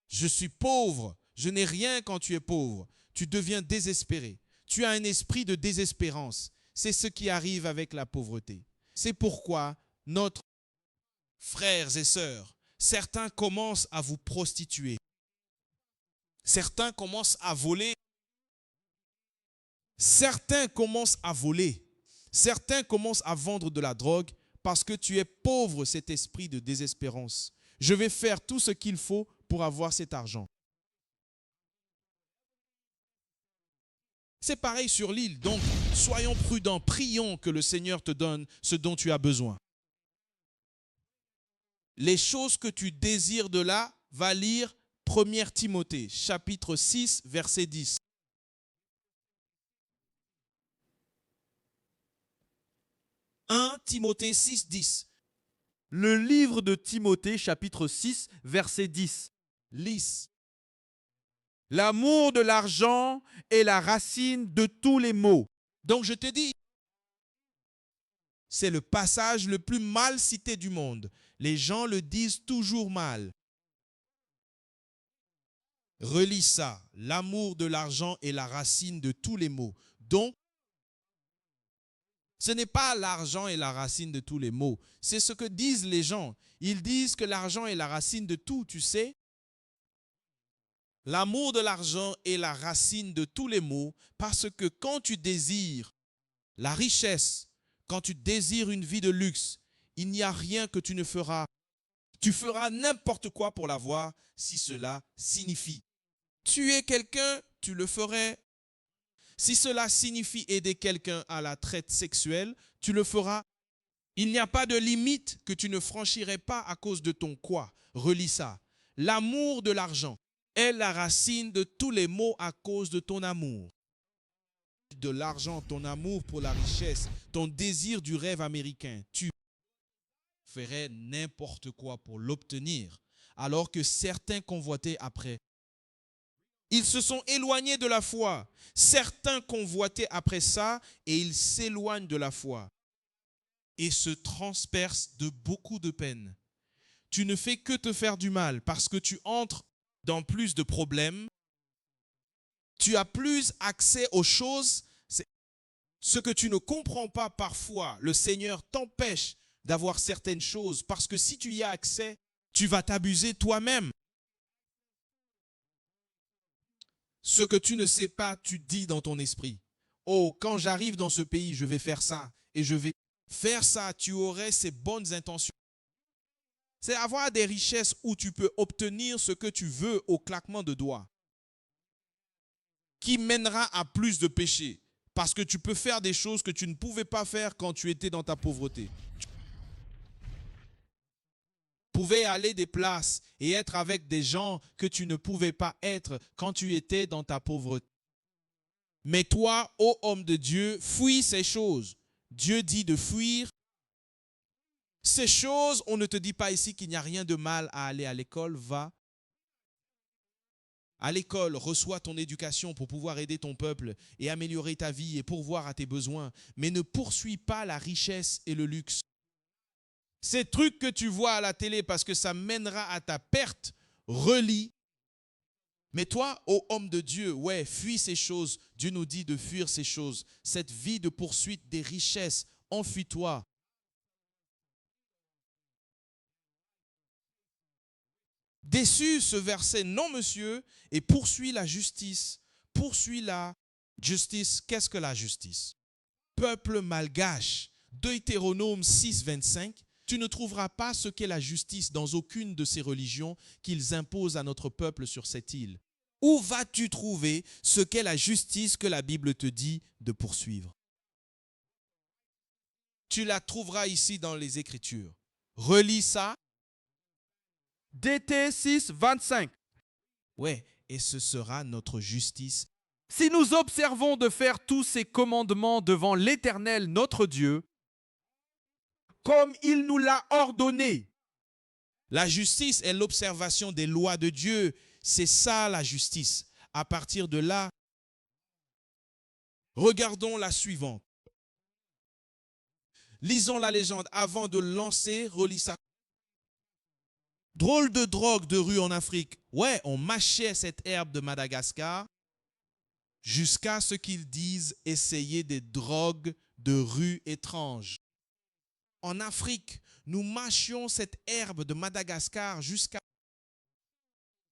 Speaker 1: je suis pauvre, je n'ai rien quand tu es pauvre. Tu deviens désespéré. Tu as un esprit de désespérance. C'est ce qui arrive avec la pauvreté. C'est pourquoi notre frères et sœurs, certains commencent à vous prostituer. Certains commencent à voler. Certains commencent à voler. Certains commencent à vendre de la drogue parce que tu es pauvre, cet esprit de désespérance. Je vais faire tout ce qu'il faut pour avoir cet argent. C'est pareil sur l'île, donc soyons prudents, prions que le Seigneur te donne ce dont tu as besoin. Les choses que tu désires de là, va lire 1 Timothée, chapitre 6, verset 10. « 1 Timothée 6, 10.
Speaker 2: Le livre de Timothée, chapitre 6, verset 10.
Speaker 1: Lise.
Speaker 2: L'amour de l'argent est la racine de tous les maux.
Speaker 1: Donc je te dis, c'est le passage le plus mal cité du monde. Les gens le disent toujours mal. Relis ça. L'amour de l'argent est la racine de tous les maux. Donc, ce n'est pas l'argent est la racine de tous les maux. C'est ce que disent les gens. Ils disent que l'argent est la racine de tout, tu sais. L'amour de l'argent est la racine de tous les maux parce que quand tu désires la richesse, quand tu désires une vie de luxe, il n'y a rien que tu ne feras. Tu feras n'importe quoi pour l'avoir si cela signifie tuer quelqu'un, tu le ferais. Si cela signifie aider quelqu'un à la traite sexuelle, tu le feras. Il n'y a pas de limite que tu ne franchirais pas à cause de ton quoi. Relis ça. L'amour de l'argent est la racine de tous les maux à cause de ton amour. De l'argent, ton amour pour la richesse, ton désir du rêve américain, tu ferais n'importe quoi pour l'obtenir, alors que certains convoitaient après. Ils se sont éloignés de la foi. Certains convoitaient après ça et ils s'éloignent de la foi et se transpercent de beaucoup de peine. Tu ne fais que te faire du mal parce que tu entres dans plus de problèmes. Tu as plus accès aux choses. Ce que tu ne comprends pas parfois, le Seigneur t'empêche d'avoir certaines choses parce que si tu y as accès, tu vas t'abuser toi-même. Ce que tu ne sais pas, tu dis dans ton esprit. Oh, quand j'arrive dans ce pays, je vais faire ça et je vais faire ça. Tu aurais ces bonnes intentions. C'est avoir des richesses où tu peux obtenir ce que tu veux au claquement de doigts, qui mènera à plus de péché. Parce que tu peux faire des choses que tu ne pouvais pas faire quand tu étais dans ta pauvreté. Tu pouvais aller des places et être avec des gens que tu ne pouvais pas être quand tu étais dans ta pauvreté. Mais toi, ô homme de Dieu, fuis ces choses. Dieu dit de fuir ces choses. On ne te dit pas ici qu'il n'y a rien de mal à aller à l'école. Va à l'école, reçois ton éducation pour pouvoir aider ton peuple et améliorer ta vie et pourvoir à tes besoins. Mais ne poursuis pas la richesse et le luxe. Ces trucs que tu vois à la télé parce que ça mènera à ta perte, relis. Mais toi, ô homme de Dieu, ouais, fuis ces choses. Dieu nous dit de fuir ces choses. Cette vie de poursuite des richesses, enfuis-toi. Déçu ce verset, non monsieur, et poursuis la justice. Poursuis la justice. Qu'est-ce que la justice? Peuple malgache, Deutéronome 6, 25. Tu ne trouveras pas ce qu'est la justice dans aucune de ces religions qu'ils imposent à notre peuple sur cette île. Où vas-tu trouver ce qu'est la justice que la Bible te dit de poursuivre? Tu la trouveras ici dans les Écritures. Relis ça.
Speaker 2: DT 6, 25.
Speaker 1: Ouais, et ce sera notre justice.
Speaker 2: Si nous observons de faire tous ces commandements devant l'Éternel notre Dieu, comme il nous l'a ordonné.
Speaker 1: La justice est l'observation des lois de Dieu. C'est ça la justice. À partir de là, regardons la suivante. Lisons la légende avant de lancer, relis ça. Drôle de drogue de rue en Afrique. Ouais, on mâchait cette herbe de Madagascar jusqu'à ce qu'ils disent essayer des drogues de rue étranges. En Afrique, nous mâchions cette herbe de Madagascar jusqu'à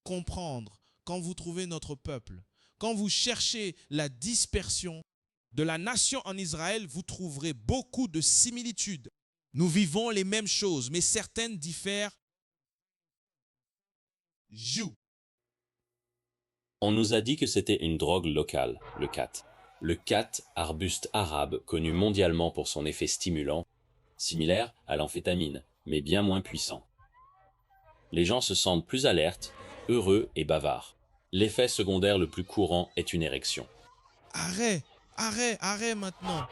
Speaker 1: comprendre quand vous trouvez notre peuple. Quand vous cherchez la dispersion de la nation en Israël, vous trouverez beaucoup de similitudes. Nous vivons les mêmes choses, mais certaines diffèrent.
Speaker 7: On nous a dit que c'était une drogue locale, le khat. Le khat, arbuste arabe connu mondialement pour son effet stimulant, similaire à l'amphétamine, mais bien moins puissant. Les gens se sentent plus alertes, heureux et bavards. L'effet secondaire le plus courant est une érection.
Speaker 1: Arrête maintenant.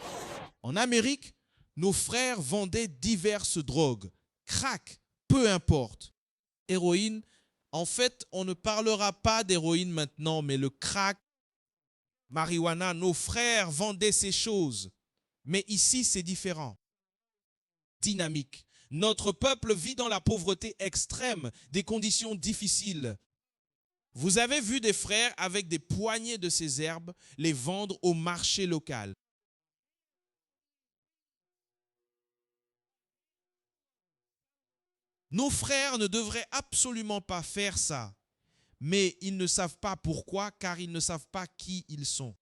Speaker 1: En Amérique, nos frères vendaient diverses drogues, crack, peu importe, héroïne. En fait, on ne parlera pas d'héroïne maintenant, mais le crack, marijuana, nos frères vendaient ces choses. Mais ici, c'est différent. Dynamique. Notre peuple vit dans la pauvreté extrême, des conditions difficiles. Vous avez vu des frères avec des poignées de ces herbes les vendre au marché local. Nos frères ne devraient absolument pas faire ça, mais ils ne savent pas pourquoi, car ils ne savent pas qui ils sont.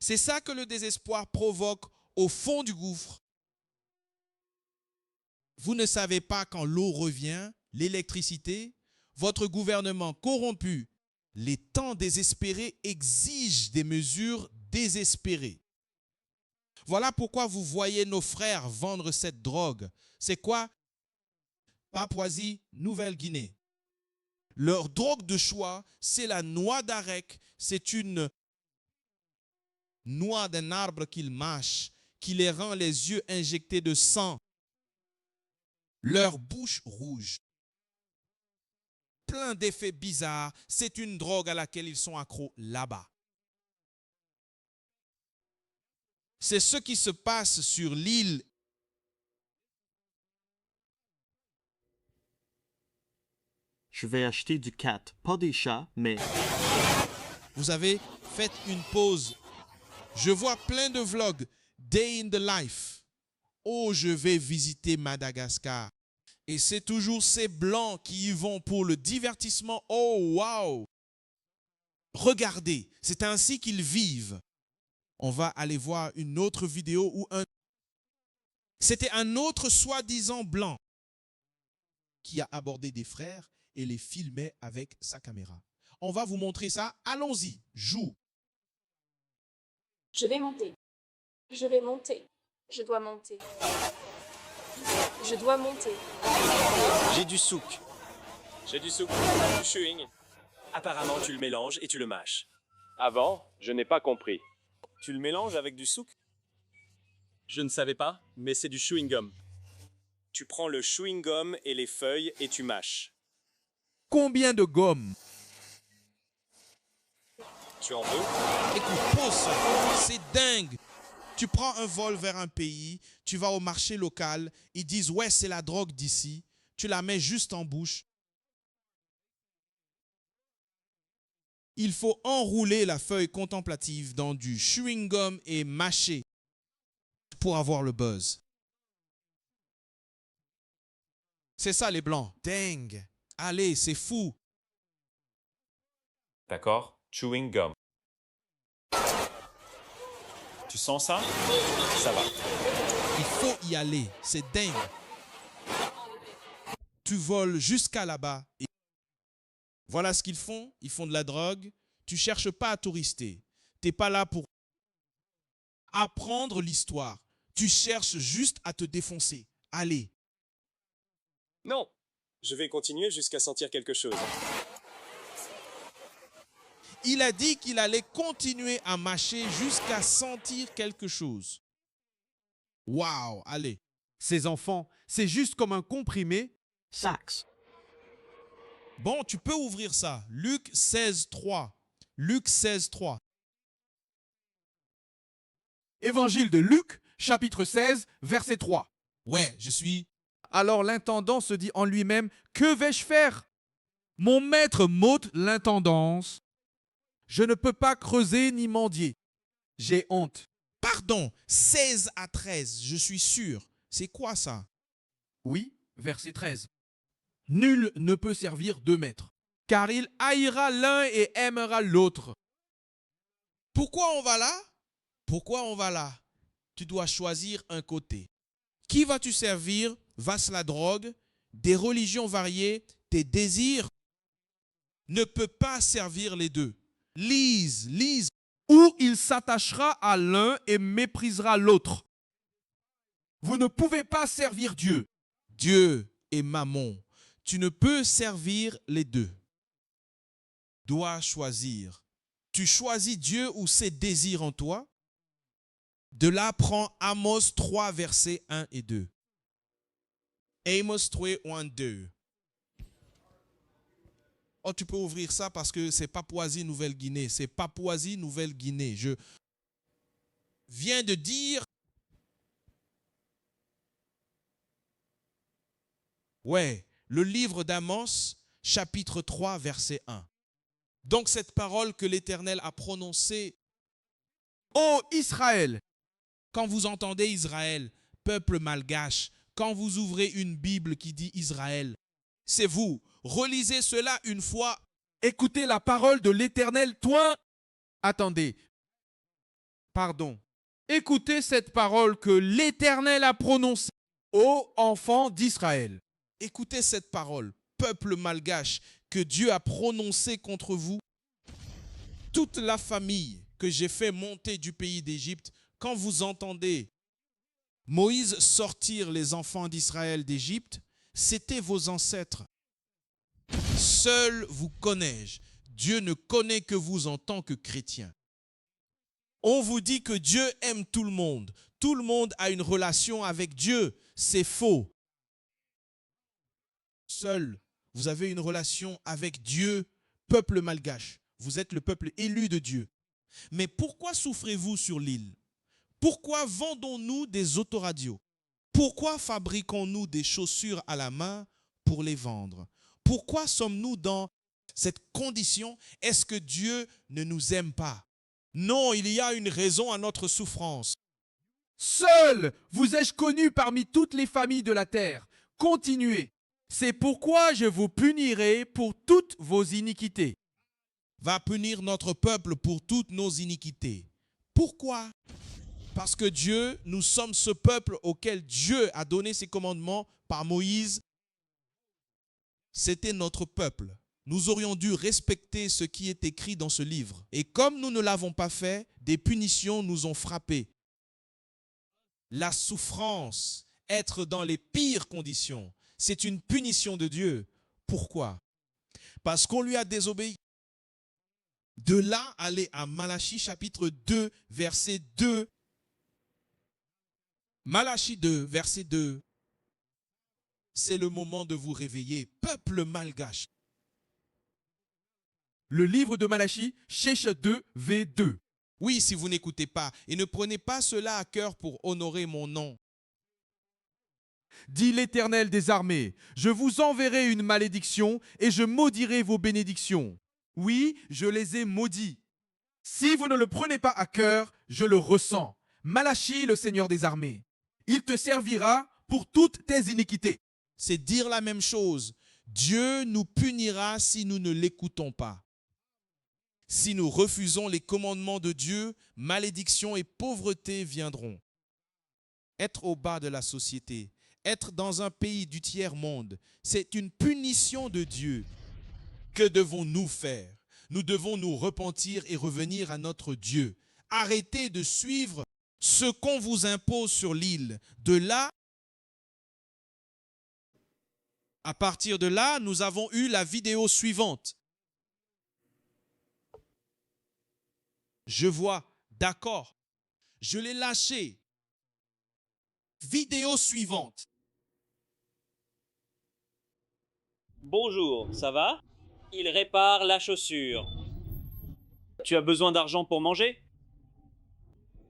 Speaker 1: C'est ça que le désespoir provoque au fond du gouffre. Vous ne savez pas quand l'eau revient, l'électricité, votre gouvernement corrompu, les temps désespérés exigent des mesures désespérées. Voilà pourquoi vous voyez nos frères vendre cette drogue. C'est quoi? Papouasie, Nouvelle-Guinée. Leur drogue de choix, c'est la noix d'arec. C'est une noix d'un arbre qu'ils mâchent, qui les rend les yeux injectés de sang. Leur bouche rouge. Plein d'effets bizarres. C'est une drogue à laquelle ils sont accros là-bas. C'est ce qui se passe sur l'île.
Speaker 3: Je vais acheter du cat, pas des chats, mais
Speaker 1: Vous avez fait une pause. Je vois plein de vlogs. Day in the life. Oh, je vais visiter Madagascar. Et c'est toujours ces blancs qui y vont pour le divertissement. Oh, wow! Regardez, c'est ainsi qu'ils vivent. On va aller voir une autre vidéo où c'était un autre soi-disant blanc qui a abordé des frères et les filmait avec sa caméra. On va vous montrer ça. Allons-y, joue.
Speaker 8: Je vais monter. Je vais monter. Je dois monter. Je dois monter.
Speaker 9: J'ai du souk. J'ai du souk, du chewing. Apparemment, tu le mélanges et tu le mâches. Avant, je n'ai pas compris. Tu le mélanges avec du souk? Je ne savais pas, mais c'est du chewing-gum. Tu prends le chewing-gum et les feuilles et tu mâches.
Speaker 2: Combien de gommes?
Speaker 9: Tu en veux?
Speaker 1: Écoute, pose ça. C'est dingue. Tu prends un vol vers un pays, tu vas au marché local, ils disent « Ouais, c'est la drogue d'ici ». Tu la mets juste en bouche. Il faut enrouler la feuille contemplative dans du chewing-gum et mâcher pour avoir le buzz. C'est ça les blancs. Dingue. Allez, c'est fou.
Speaker 4: D'accord? Chewing gum. Tu sens ça? Ça va.
Speaker 1: Il faut y aller. C'est dingue. Tu voles jusqu'à là-bas. Et voilà ce qu'ils font. Ils font de la drogue. Tu cherches pas à tourister. Tu n'es pas là pour apprendre l'histoire. Tu cherches juste à te défoncer. Allez.
Speaker 9: Non. Je vais continuer jusqu'à sentir quelque chose.
Speaker 1: Il a dit qu'il allait continuer à mâcher jusqu'à sentir quelque chose. Waouh, allez.
Speaker 2: Ces enfants, c'est juste comme un comprimé.
Speaker 3: sax.
Speaker 1: Bon, tu peux ouvrir ça. Luc 16, 3. Luc 16, 3.
Speaker 2: Évangile de Luc, chapitre 16, verset 3.
Speaker 1: Ouais, je suis.
Speaker 2: Alors l'intendant se dit en lui-même, que vais-je faire? Mon maître m'ôte l'intendance. Je ne peux pas creuser ni mendier. J'ai honte.
Speaker 1: Pardon, 16 à 13, je suis sûr. C'est quoi ça?
Speaker 2: Oui, verset 13. Nul ne peut servir deux maîtres, car il haïra l'un et aimera l'autre.
Speaker 1: Pourquoi on va là? Pourquoi on va là? Tu dois choisir un côté. Qui vas-tu servir? Va-t-ce la drogue? Des religions variées? Tes désirs? Ne peut pas servir les deux. Lise.
Speaker 2: Ou il s'attachera à l'un et méprisera l'autre. Vous ne pouvez pas servir Dieu.
Speaker 1: Dieu et Mammon. Tu ne peux servir les deux. Dois choisir. Tu choisis Dieu ou ses désirs en toi? De là, prends Amos 3, versets 1 et 2. Amos 3, 1, 2. Oh, tu peux ouvrir ça parce que c'est Papouasie-Nouvelle-Guinée. C'est Papouasie-Nouvelle-Guinée. Je viens de dire. Ouais, le livre d'Amos, chapitre 3, verset 1. Donc cette parole que l'Éternel a prononcée,
Speaker 2: Ô Israël,
Speaker 1: quand vous entendez Israël, peuple malgache, quand vous ouvrez une Bible qui dit Israël, c'est vous. Relisez cela une fois.
Speaker 2: écoutez la parole de l'Éternel, toi. Attendez. Pardon. Écoutez cette parole que l'Éternel a prononcée, ô enfants d'Israël.
Speaker 1: Écoutez cette parole, peuple malgache, que Dieu a prononcée contre vous. Toute la famille que j'ai fait monter du pays d'Égypte, quand vous entendez Moïse sortir les enfants d'Israël d'Égypte, c'était vos ancêtres. Seul vous connais-je. Dieu ne connaît que vous en tant que chrétien. On vous dit que Dieu aime tout le monde. Tout le monde a une relation avec Dieu. C'est faux. Seul, vous avez une relation avec Dieu, peuple malgache. Vous êtes le peuple élu de Dieu. Mais pourquoi souffrez-vous sur l'île? Pourquoi vendons-nous des autoradios? Pourquoi fabriquons-nous des chaussures à la main pour les vendre? Pourquoi sommes-nous dans cette condition? Est-ce que Dieu ne nous aime pas? Non, il y a une raison à notre souffrance.
Speaker 2: Seul vous ai-je connu parmi toutes les familles de la terre. Continuez. C'est pourquoi je vous punirai pour toutes vos iniquités.
Speaker 1: Va punir notre peuple pour toutes nos iniquités. Pourquoi? Parce que Dieu, nous sommes ce peuple auquel Dieu a donné ses commandements par Moïse. C'était notre peuple. Nous aurions dû respecter ce qui est écrit dans ce livre. Et comme nous ne l'avons pas fait, des punitions nous ont frappés. La souffrance, être dans les pires conditions, c'est une punition de Dieu. Pourquoi? Parce qu'on lui a désobéi. De là, aller à Malachie chapitre 2, verset 2. Malachie 2, verset 2. C'est le moment de vous réveiller, peuple malgache.
Speaker 2: Le livre de Malachie, Shèche 2, V2.
Speaker 1: Oui, si vous n'écoutez pas, et ne prenez pas cela à cœur pour honorer mon nom.
Speaker 2: Dit l'Éternel des armées, je vous enverrai une malédiction et je maudirai vos bénédictions. Oui, je les ai maudits. Si vous ne le prenez pas à cœur, je le ressens. Malachie, le Seigneur des armées. Il te servira pour toutes tes iniquités.
Speaker 1: C'est dire la même chose. Dieu nous punira si nous ne l'écoutons pas. Si nous refusons les commandements de Dieu, malédiction et pauvreté viendront. Être au bas de la société, être dans un pays du tiers-monde, c'est une punition de Dieu. Que devons-nous faire? Nous devons nous repentir et revenir à notre Dieu. Arrêtez de suivre ce qu'on vous impose sur l'île. De là, à partir de là, nous avons eu la vidéo suivante. Je vois, d'accord, je l'ai lâché. Vidéo suivante.
Speaker 10: Bonjour, ça va? Il répare la chaussure. Tu as besoin d'argent pour manger?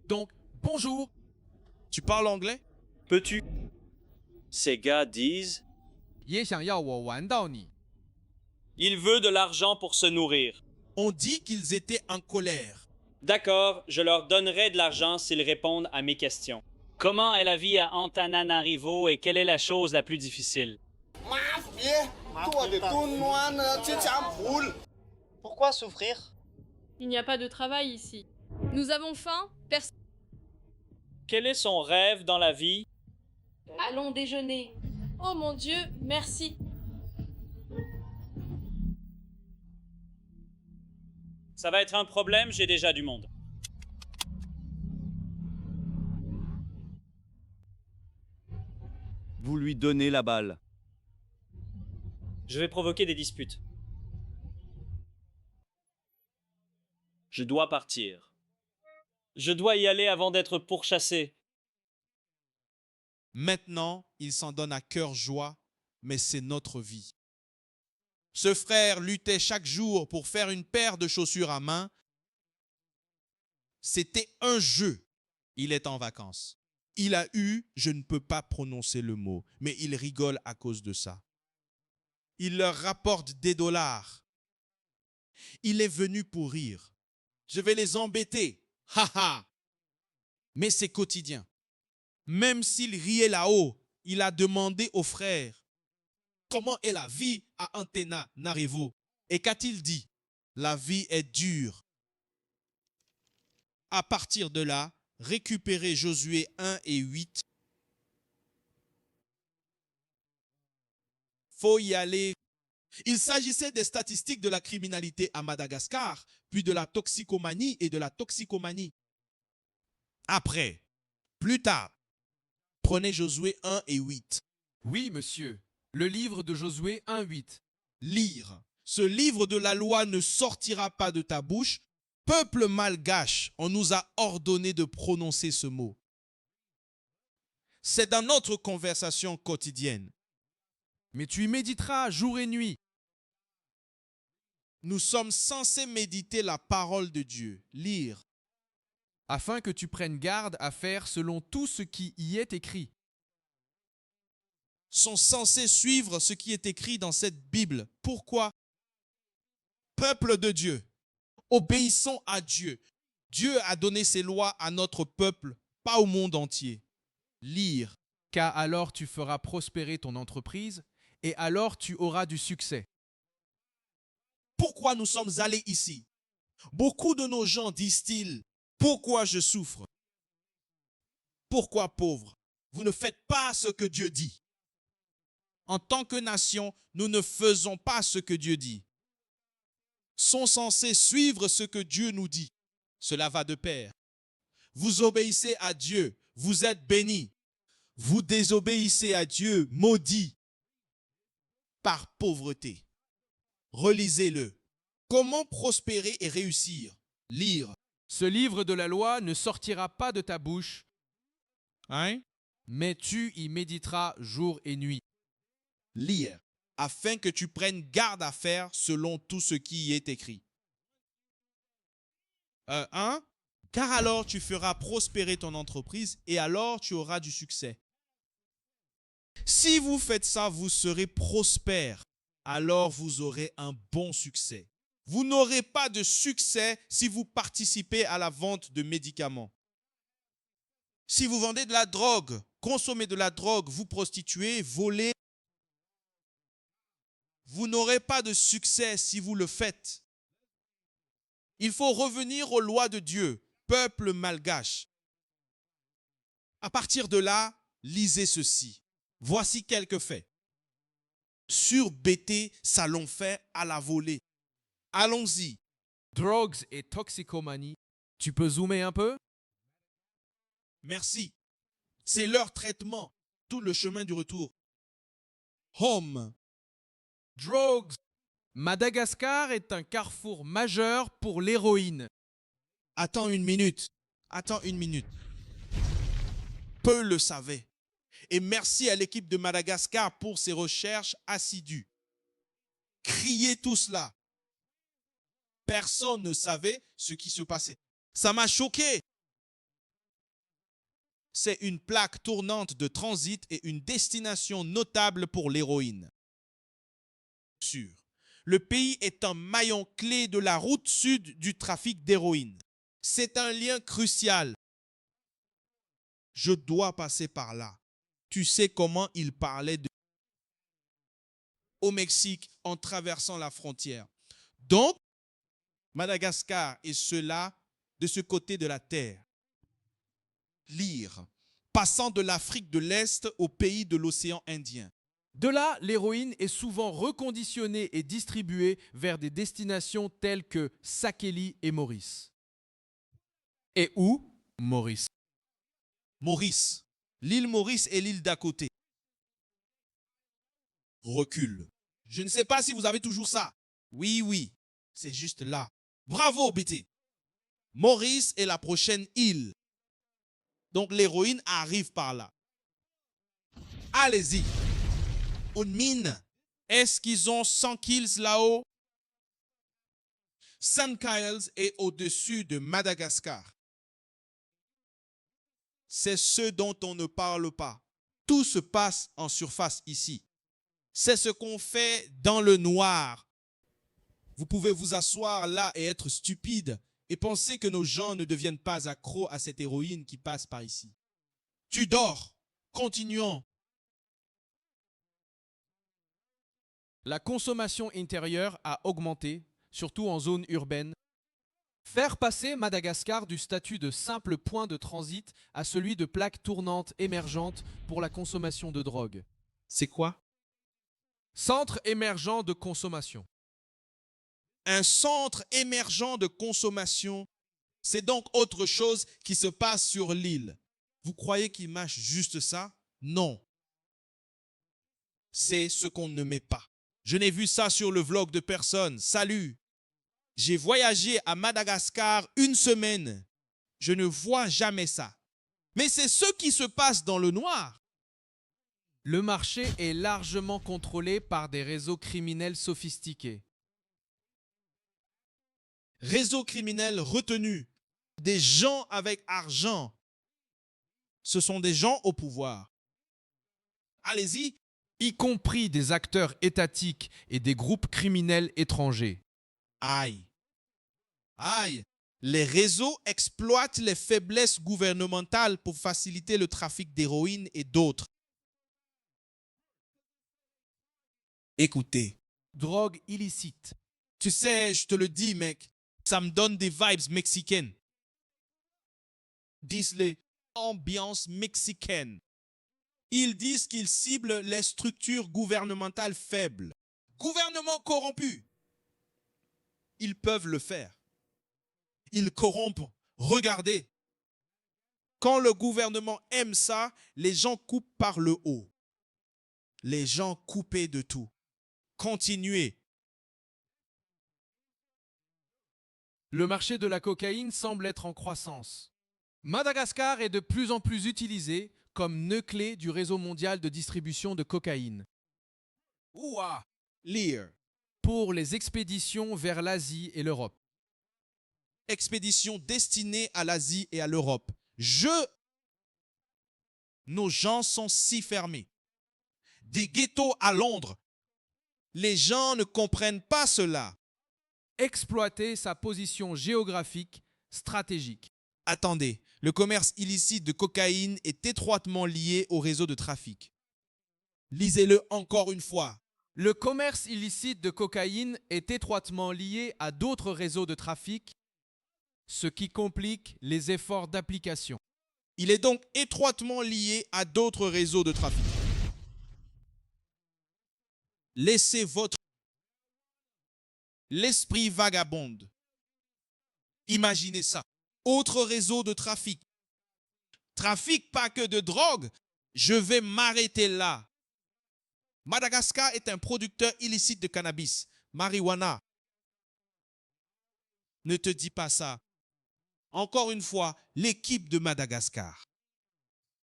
Speaker 2: Donc, bonjour.
Speaker 1: Tu parles anglais?
Speaker 10: Peux-tu? Ces gars disent...
Speaker 2: 也想要我玩到你。
Speaker 10: Il veut de l'argent pour se nourrir.
Speaker 1: On dit qu'ils étaient en colère.
Speaker 10: D'accord, je leur donnerai de l'argent s'ils répondent à mes questions. Comment est la vie à Antananarivo et quelle est la chose la plus difficile?
Speaker 6: Pourquoi souffrir?
Speaker 5: Il n'y a pas de travail ici. Nous avons faim, personne.
Speaker 10: Quel est son rêve dans la vie?
Speaker 5: Allons déjeuner. Oh mon Dieu, merci.
Speaker 10: Ça va être un problème, j'ai déjà du monde.
Speaker 11: Vous lui donnez la balle.
Speaker 10: Je vais provoquer des disputes. Je dois partir. Je dois y aller avant d'être pourchassé.
Speaker 1: Maintenant, il s'en donne à cœur joie, mais c'est notre vie. Ce frère luttait chaque jour pour faire une paire de chaussures à main. C'était un jeu. Il est en vacances. Il a eu, je ne peux pas prononcer le mot, mais il rigole à cause de ça. Il leur rapporte des dollars. Il est venu pour rire. Je vais les embêter. Ha ha. Mais c'est quotidien. Même s'il riait là-haut, il a demandé aux frères comment est la vie à Antananarivo. Et qu'a-t-il dit? La vie est dure. À partir de là, récupérez Josué 1 et 8. Faut y aller. Il s'agissait des statistiques de la criminalité à Madagascar, puis de la toxicomanie et de la toxicomanie. Après, plus tard, prenez Josué 1 et 8.
Speaker 2: Oui, monsieur. Le livre de Josué 1:8.
Speaker 1: Lire. Ce livre de la loi ne sortira pas de ta bouche. Peuple malgache, on nous a ordonné de prononcer ce mot. C'est dans notre conversation quotidienne.
Speaker 2: Mais tu y méditeras jour et nuit.
Speaker 1: Nous sommes censés méditer la parole de Dieu, lire,
Speaker 2: afin que tu prennes garde à faire selon tout ce qui y est écrit.
Speaker 1: sont censés suivre ce qui est écrit dans cette Bible. Pourquoi? Peuple de Dieu, obéissons à Dieu. Dieu a donné ses lois à notre peuple, pas au monde entier. Lire.
Speaker 2: Car alors tu feras prospérer ton entreprise et alors tu auras du succès.
Speaker 1: Pourquoi nous sommes allés ici? Beaucoup de nos gens disent-ils, pourquoi je souffre? Pourquoi pauvre? Vous ne faites pas ce que Dieu dit. En tant que nation, nous ne faisons pas ce que Dieu dit. Sont censés suivre ce que Dieu nous dit. Cela va de pair. Vous obéissez à Dieu, vous êtes bénis. Vous désobéissez à Dieu, maudit par pauvreté. Relisez-le. Comment prospérer et réussir? Lire.
Speaker 2: Ce livre de la loi ne sortira pas de ta bouche,
Speaker 1: Hein?
Speaker 2: mais tu y méditeras jour et nuit.
Speaker 1: Lire, afin que tu prennes garde à faire selon tout ce qui y est écrit. 1. Car alors tu feras prospérer ton entreprise et alors tu auras du succès. Si vous faites ça, vous serez prospère. Alors vous aurez un bon succès. Vous n'aurez pas de succès si vous participez à la vente de médicaments. Si vous vendez de la drogue, consommez de la drogue, vous prostituez, volez, vous n'aurez pas de succès si vous le faites. Il faut revenir aux lois de Dieu, peuple malgache. À partir de là, lisez ceci. Voici quelques faits. Sur BT, ça l'on fait à la volée. Allons-y.
Speaker 2: Drogues et toxicomanie. Tu peux zoomer un peu?
Speaker 1: Merci. C'est leur traitement, tout le chemin du retour. Home.
Speaker 2: Drogues. Madagascar est un carrefour majeur pour l'héroïne.
Speaker 1: Attends une minute. Peu le savaient. Et merci à l'équipe de Madagascar pour ses recherches assidues. Criez tout cela. Personne ne savait ce qui se passait. Ça m'a choqué. C'est une plaque tournante de transit et une destination notable pour l'héroïne. Sûr. Le pays est un maillon clé de la route sud du trafic d'héroïne. C'est un lien crucial. Je dois passer par là. Tu sais comment il parlait au Mexique en traversant la frontière. Donc, Madagascar est cela de ce côté de la terre. Lire. Passant de l'Afrique de l'Est au pays de l'océan Indien.
Speaker 2: De là, l'héroïne est souvent reconditionnée et distribuée vers des destinations telles que Sakeli et Maurice. Et où? Maurice.
Speaker 1: Maurice. L'île Maurice et l'île d'à côté. Recule. Je ne sais pas si vous avez toujours ça. Oui, c'est juste là. Bravo, BT. Maurice est la prochaine île. Donc l'héroïne arrive par là. Allez-y. Une mine. Est-ce qu'ils ont 100 kills là-haut? St. Giles est au-dessus de Madagascar. C'est ce dont on ne parle pas. Tout se passe en surface ici. C'est ce qu'on fait dans le noir. Vous pouvez vous asseoir là et être stupide et penser que nos gens ne deviennent pas accros à cette héroïne qui passe par ici. Tu dors. Continuons.
Speaker 2: La consommation intérieure a augmenté, surtout en zone urbaine. Faire passer Madagascar du statut de simple point de transit à celui de plaque tournante émergente pour la consommation de drogue.
Speaker 1: C'est quoi?
Speaker 2: Centre émergent de consommation.
Speaker 1: Un centre émergent de consommation, c'est donc autre chose qui se passe sur l'île. Vous croyez qu'il mâche juste ça? Non. C'est ce qu'on ne met pas. Je n'ai vu ça sur le vlog de personne. Salut. J'ai voyagé à Madagascar une semaine. Je ne vois jamais ça. Mais c'est ce qui se passe dans le noir.
Speaker 2: Le marché est largement contrôlé par des réseaux criminels sophistiqués.
Speaker 1: Réseau criminel retenu. Des gens avec argent. Ce sont des gens au pouvoir. Allez-y.
Speaker 2: Y compris des acteurs étatiques et des groupes criminels étrangers.
Speaker 1: Aïe. Aïe. Les réseaux exploitent les faiblesses gouvernementales pour faciliter le trafic d'héroïne et d'autres. Écoutez.
Speaker 2: Drogue illicite.
Speaker 1: Tu sais, je te le dis, mec, ça me donne des vibes mexicaines. Disent-les, ambiance mexicaine. Ils disent qu'ils ciblent les structures gouvernementales faibles. Gouvernement corrompu. Ils peuvent le faire. Ils corrompent. Regardez. Quand le gouvernement aime ça, les gens coupent par le haut. Les gens coupés de tout. Continuez.
Speaker 2: Le marché de la cocaïne semble être en croissance. Madagascar est de plus en plus utilisé comme nœud clé du réseau mondial de distribution de cocaïne.
Speaker 1: Ouah, lire.
Speaker 2: Pour les expéditions vers l'Asie et l'Europe.
Speaker 1: Expédition destinée à l'Asie et à l'Europe. Nos gens sont si fermés. Des ghettos à Londres. Les gens ne comprennent pas cela.
Speaker 2: Exploiter sa position géographique stratégique.
Speaker 1: Attendez, le commerce illicite de cocaïne est étroitement lié au réseau de trafic. Lisez-le encore une fois.
Speaker 2: Le commerce illicite de cocaïne est étroitement lié à d'autres réseaux de trafic, ce qui complique les efforts d'application.
Speaker 1: Il est donc étroitement lié à d'autres réseaux de trafic. Laissez votre l'esprit vagabonde. Imaginez ça. Autre réseau de trafic. Trafic pas que de drogue. Je vais m'arrêter là. Madagascar est un producteur illicite de cannabis, marijuana. Ne te dis pas ça. Encore une fois, l'équipe de Madagascar.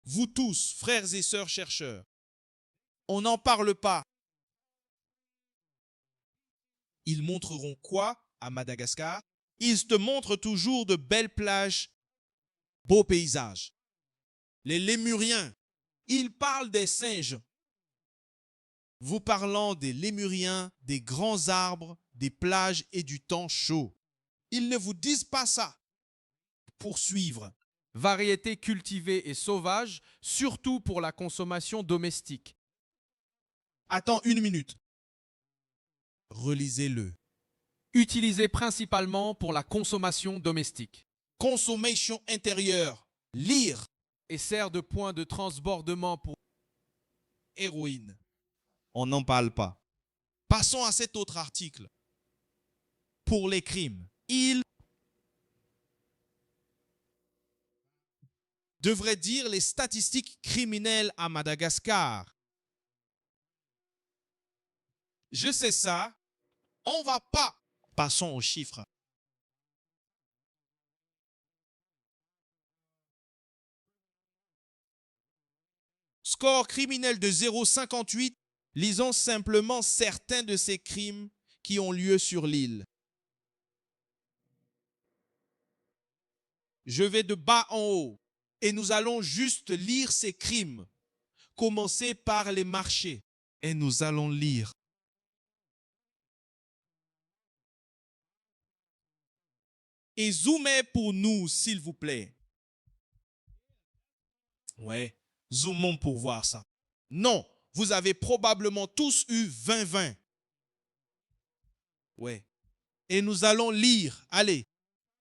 Speaker 1: Vous tous, frères et sœurs chercheurs, on n'en parle pas. Ils montreront quoi à Madagascar? Ils te montrent toujours de belles plages, beaux paysages. Les lémuriens, ils parlent des singes. Vous parlant des lémuriens, des grands arbres, des plages et du temps chaud. Ils ne vous disent pas ça. Poursuivre.
Speaker 2: Variétés cultivées et sauvages, surtout pour la consommation domestique.
Speaker 1: Attends une minute. Relisez-le.
Speaker 2: Utilisé principalement pour la consommation domestique.
Speaker 1: Consommation intérieure. Lire.
Speaker 2: Et sert de point de transbordement pour
Speaker 1: héroïne. On n'en parle pas. Passons à cet autre article. Pour les crimes, il devrait dire les statistiques criminelles à Madagascar. Je sais ça. On va pas. Passons aux chiffres. Score criminel de 0,58. Lisons simplement certains de ces crimes qui ont lieu sur l'île. Je vais de bas en haut et nous allons juste lire ces crimes. Commencer par les marchés. Et nous allons lire. Et zoomez pour nous, s'il vous plaît. Ouais, zoomons pour voir ça. Non, vous avez probablement tous eu 20-20. Ouais. Et nous allons lire. Allez.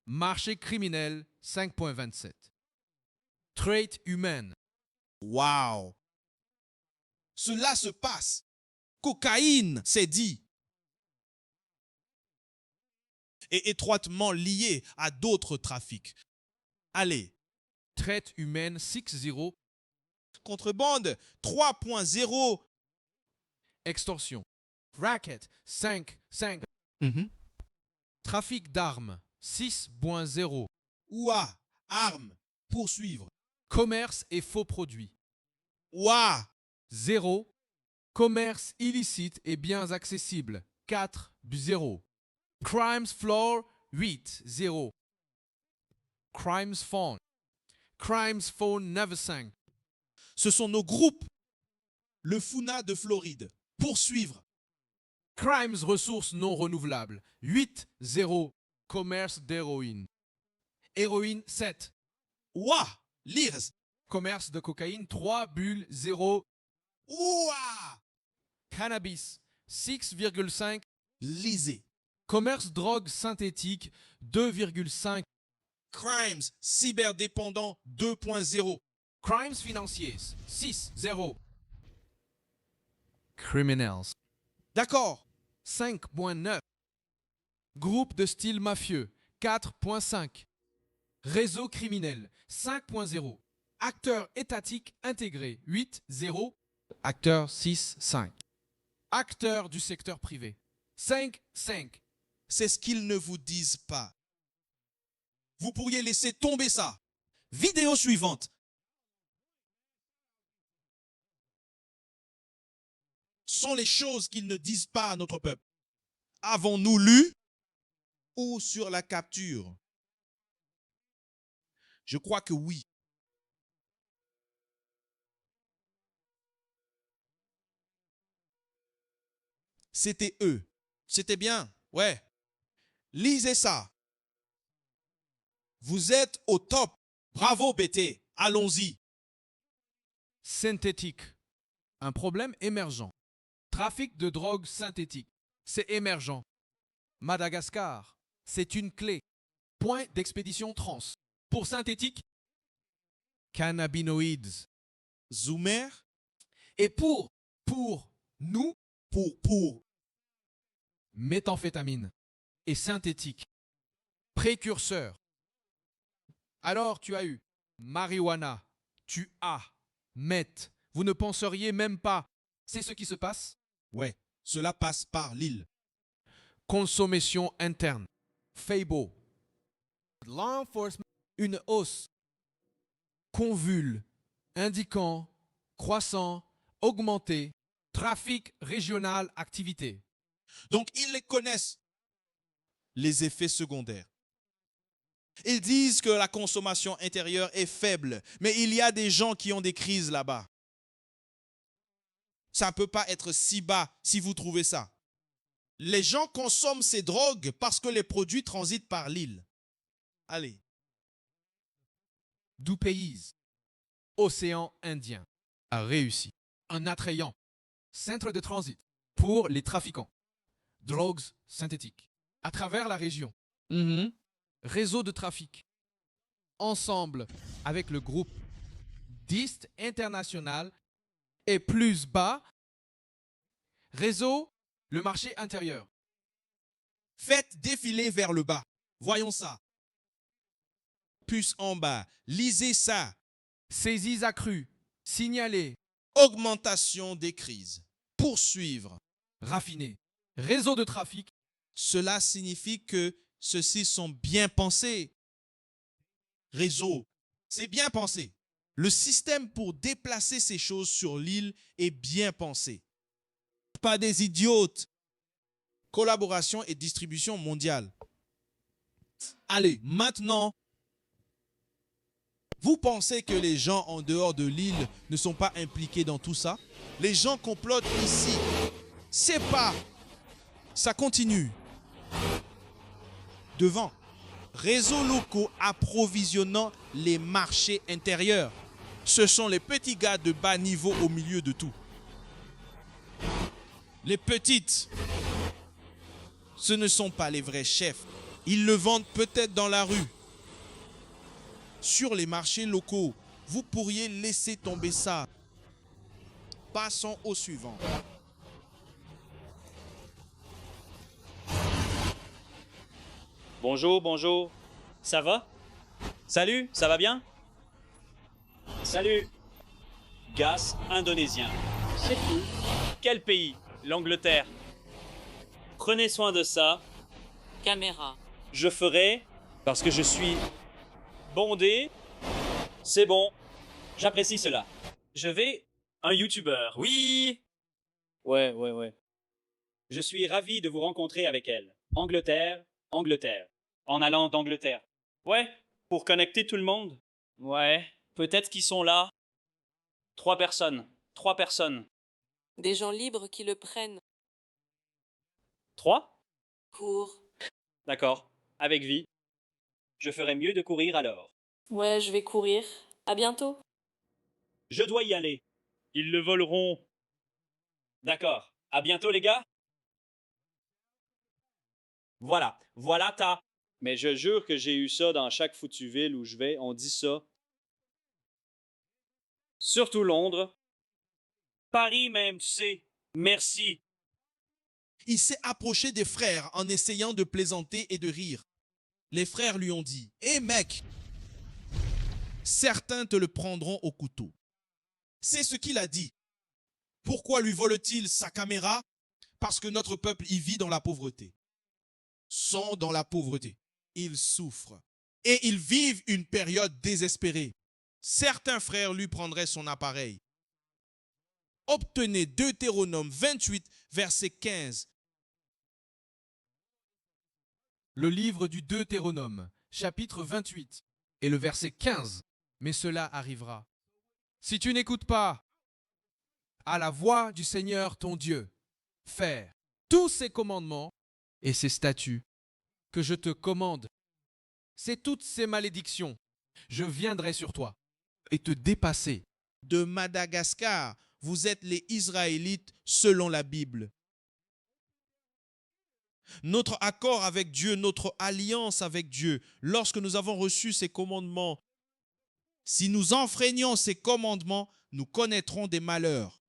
Speaker 2: Marché criminel 5.27. Traite humaine.
Speaker 1: Wow. Cela se passe. Cocaïne, c'est dit. Et étroitement lié à d'autres trafics. Allez.
Speaker 2: Traite humaine 6.0.
Speaker 1: Contrebande 3.0.
Speaker 2: Extorsion. Racket 5.5. Trafic d'armes 6.0.
Speaker 1: Ouah, armes, poursuivre.
Speaker 2: Commerce et faux produits.
Speaker 1: Ouah,
Speaker 2: 0. Commerce illicite et biens accessibles 4.0. Crimes floor 8.0. Crimes phone. Crimes phone 9.5.
Speaker 1: ce sont nos groupes. Le FUNA de Floride. Poursuivre.
Speaker 2: Crimes ressources non renouvelables 8.0. Commerce d'héroïne. Héroïne 7.
Speaker 1: Ouah, lire.
Speaker 2: Commerce de cocaïne 3.0.
Speaker 1: Ouah,
Speaker 2: Cannabis 6.5.
Speaker 1: lisez.
Speaker 2: Commerce drogue synthétique 2.5.
Speaker 1: Crimes cyberdépendants 2.0.
Speaker 2: Crimes financiers 6.0. Criminals.
Speaker 1: D'accord.
Speaker 2: 5.9. Groupe de style mafieux 4.5. Réseau criminel 5.0. Acteur étatique intégré 8.0. Acteur 6.5. Acteur du secteur privé 5.5.
Speaker 1: C'est ce qu'ils ne vous disent pas. Vous pourriez laisser tomber ça. Vidéo suivante. Sont les choses qu'ils ne disent pas à notre peuple. Avons-nous lu ou sur la capture? Je crois que oui. C'était eux. C'était bien. Ouais. Lisez ça. Vous êtes au top. Bravo, BT. Allons-y.
Speaker 2: Synthétique. Un problème émergent. Trafic de drogue synthétique. C'est émergent. Madagascar. C'est une clé. Point d'expédition trans. Pour synthétique, cannabinoïdes.
Speaker 1: Zoomer.
Speaker 2: Et pour nous,
Speaker 1: Pour.
Speaker 2: méthamphétamine. Et synthétique. Précurseur. Alors tu as eu marijuana. Tu as meth. Vous ne penseriez même pas. C'est ce qui se passe.
Speaker 1: Ouais. Cela passe par l'île.
Speaker 2: Consommation interne. Fable. Law enforcement. Une hausse. Convul. Indiquant. Croissant. Augmenté. Trafic régional. Activité.
Speaker 1: Donc, ils les connaissent. Les effets secondaires. Ils disent que la consommation intérieure est faible, mais il y a des gens qui ont des crises là-bas. Ça ne peut pas être si bas si vous trouvez ça. Les gens consomment ces drogues parce que les produits transitent par l'île. Allez.
Speaker 2: Du pays. Océan Indien. A réussi. Un attrayant. Centre de transit pour les trafiquants. Drogues synthétiques. À travers la région. Réseau de trafic. Ensemble avec le groupe DIST International et plus bas, réseau, le marché intérieur.
Speaker 1: Faites défiler vers le bas. Voyons ça. Plus en bas. Lisez ça.
Speaker 2: Saisies accrues. Signaler.
Speaker 1: Augmentation des crises. Poursuivre.
Speaker 2: Raffiné. Réseau de trafic.
Speaker 1: Cela signifie que ceux-ci sont bien pensés. Réseau, c'est bien pensé. Le système pour déplacer ces choses sur l'île est bien pensé. Pas des idiotes. Collaboration et distribution mondiale. Allez, maintenant, Vous pensez que les gens en dehors de l'île ne sont pas impliqués dans tout ça? Les gens complotent ici. C'est pas. Ça continue. Devant. Réseaux locaux approvisionnant les marchés intérieurs. Ce sont les petits gars de bas niveau au milieu de tout. Les petites, ce ne sont pas les vrais chefs. Ils le vendent peut-être dans la rue. Sur les marchés locaux, vous pourriez laisser tomber ça. Passons au suivant.
Speaker 10: Bonjour, bonjour. Ça va? Salut, ça va bien? Salut. Gaz indonésien. C'est tout. Quel pays? L'Angleterre. Prenez soin de ça.
Speaker 11: Caméra.
Speaker 10: Je ferai parce que je suis bondé. C'est bon. J'apprécie cela. Je vais un YouTuber. Oui. Ouais. Je suis ravi de vous rencontrer avec elle. Angleterre. En allant d'Angleterre. Ouais, pour connecter tout le monde. Ouais, peut-être qu'ils sont là. 3 personnes.
Speaker 11: Des gens libres qui le prennent.
Speaker 10: 3?
Speaker 11: Cours.
Speaker 10: D'accord, avec vie. Je ferais mieux de courir alors.
Speaker 11: Ouais, je vais courir. À bientôt.
Speaker 10: Je dois y aller. Ils le voleront. D'accord. À bientôt les gars. Voilà ta. Mais je jure que j'ai eu ça dans chaque foutue ville où je vais, on dit ça. Surtout Londres. Paris même, tu sais. Merci.
Speaker 1: Il s'est approché des frères en essayant de plaisanter et de rire. Les frères lui ont dit « Hé mec, certains te le prendront au couteau. » C'est ce qu'il a dit. Pourquoi lui vole-t-il sa caméra? Parce que notre peuple y vit dans la pauvreté. Sont dans la pauvreté. Ils souffrent. Et ils vivent une période désespérée. Certains frères lui prendraient son appareil. Obtenez Deutéronome 28, verset 15.
Speaker 2: Le livre du Deutéronome, chapitre 28, et le verset 15. Mais cela arrivera. Si tu n'écoutes pas à la voix du Seigneur ton Dieu, faire tous ses commandements et ses statuts que je te commande, c'est toutes ces malédictions. Je viendrai sur toi et te dépasser.
Speaker 1: De Madagascar, vous êtes les Israélites selon la Bible. Notre accord avec Dieu, notre alliance avec Dieu, lorsque nous avons reçu ses commandements, si nous enfreignons ces commandements, nous connaîtrons des malheurs.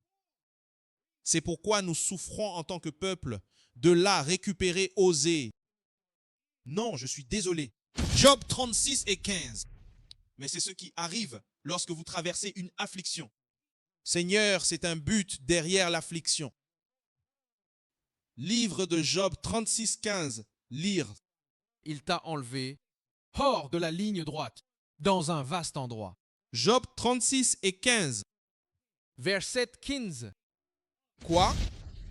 Speaker 1: C'est pourquoi nous souffrons en tant que peuple. De là, récupérer Osée. Non, je suis désolé. Job 36 et 15. Mais c'est ce qui arrive lorsque vous traversez une affliction. Seigneur, c'est un but derrière l'affliction. Livre de Job 36, 15. Lire.
Speaker 2: Il t'a enlevé hors de la ligne droite, dans un vaste endroit.
Speaker 1: Job 36 et 15.
Speaker 2: Verset 15.
Speaker 1: Quoi?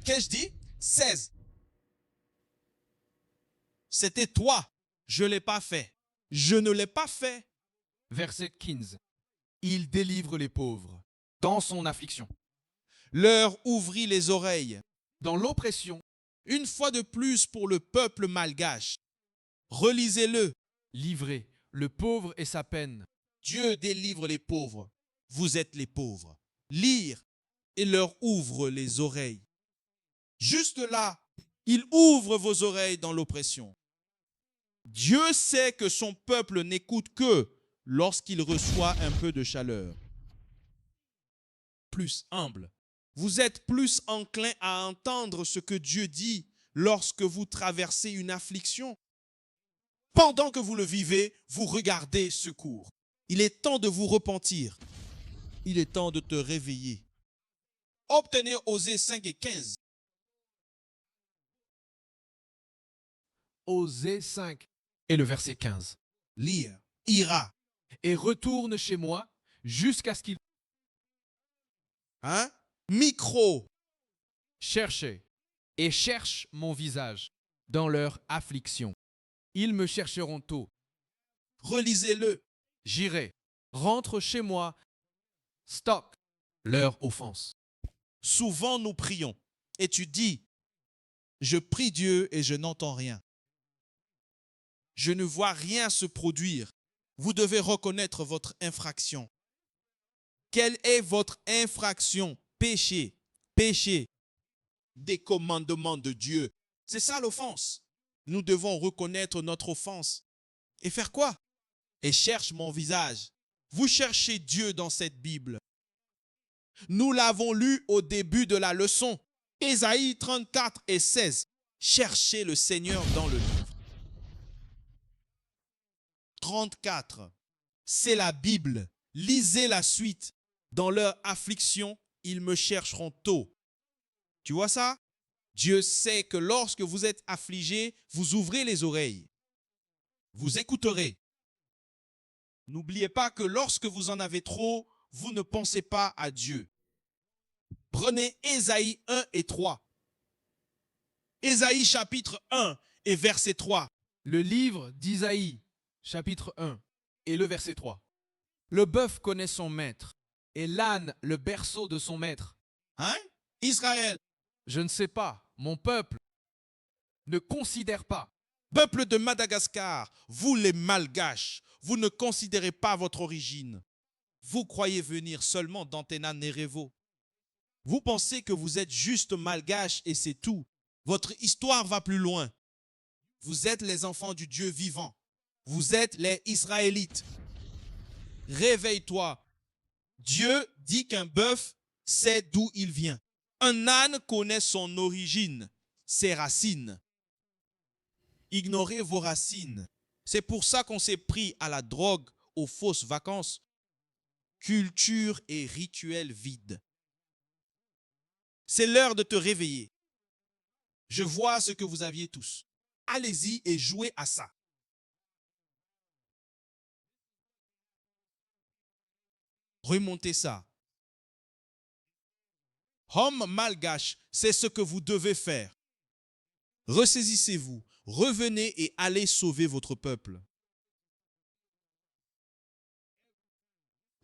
Speaker 1: Qu'ai-je dit? 16. C'était toi. Je ne l'ai pas fait. Je ne l'ai pas fait.
Speaker 2: Verset 15. Il délivre les pauvres dans son affliction.
Speaker 1: Leur ouvrit les oreilles.
Speaker 2: Dans l'oppression.
Speaker 1: Une fois de plus pour le peuple malgache. Relisez-le.
Speaker 2: Livrez le pauvre et sa peine.
Speaker 1: Dieu délivre les pauvres. Vous êtes les pauvres. Lire et leur ouvre les oreilles. Juste là, il ouvre vos oreilles dans l'oppression. Dieu sait que son peuple n'écoute que lorsqu'il reçoit un peu de chaleur. Plus humble. Vous êtes plus enclin à entendre ce que Dieu dit lorsque vous traversez une affliction. Pendant que vous le vivez, vous regardez secours. Il est temps de vous repentir. Il est temps de te réveiller. Obtenez Osée 5 et 15.
Speaker 2: Osée 5 et le verset 15.
Speaker 1: Lire. Ira.
Speaker 2: Et retourne chez moi jusqu'à ce qu'il...
Speaker 1: Hein? Micro.
Speaker 2: Cherchez et cherche mon visage dans leur affliction. Ils me chercheront tôt.
Speaker 1: Relisez-le.
Speaker 2: J'irai rentre chez moi. Stock leur offense.
Speaker 1: Souvent nous prions et tu dis, je prie Dieu et je n'entends rien. Je ne vois rien se produire. Vous devez reconnaître votre infraction. Quelle est votre infraction? Péché. Péché des commandements de Dieu. C'est ça l'offense. Nous devons reconnaître notre offense. Et faire quoi? Et cherche mon visage. Vous cherchez Dieu dans cette Bible. Nous l'avons lu au début de la leçon. Ésaïe 34 et 16. Cherchez le Seigneur dans le livre. 34. C'est la Bible. Lisez la suite. Dans leur affliction, ils me chercheront tôt. Tu vois ça? Dieu sait que lorsque vous êtes affligé, vous ouvrez les oreilles. Vous écouterez. N'oubliez pas que lorsque vous en avez trop, vous ne pensez pas à Dieu. Prenez Ésaïe 1 et 3. Ésaïe chapitre 1 et verset 3.
Speaker 2: Le livre d'Isaïe, chapitre 1 et le verset 3. Le bœuf connaît son maître et l'âne le berceau de son maître.
Speaker 1: Hein? Israël.
Speaker 2: Je ne sais pas, mon peuple ne considère pas.
Speaker 1: Peuple de Madagascar, vous les Malgaches, vous ne considérez pas votre origine. Vous croyez venir seulement d'Antananarivo. Vous pensez que vous êtes juste Malgaches et c'est tout. Votre histoire va plus loin. Vous êtes les enfants du Dieu vivant. Vous êtes les Israélites. Réveille-toi. Dieu dit qu'un bœuf sait d'où il vient. Un âne connaît son origine, ses racines. Ignorez vos racines. C'est pour ça qu'on s'est pris à la drogue, aux fausses vacances. Culture et rituels vides. C'est l'heure de te réveiller. Je vois ce que vous aviez tous. Allez-y et jouez à ça. Remontez ça. Homme malgache, c'est ce que vous devez faire. Ressaisissez-vous, revenez et allez sauver votre peuple.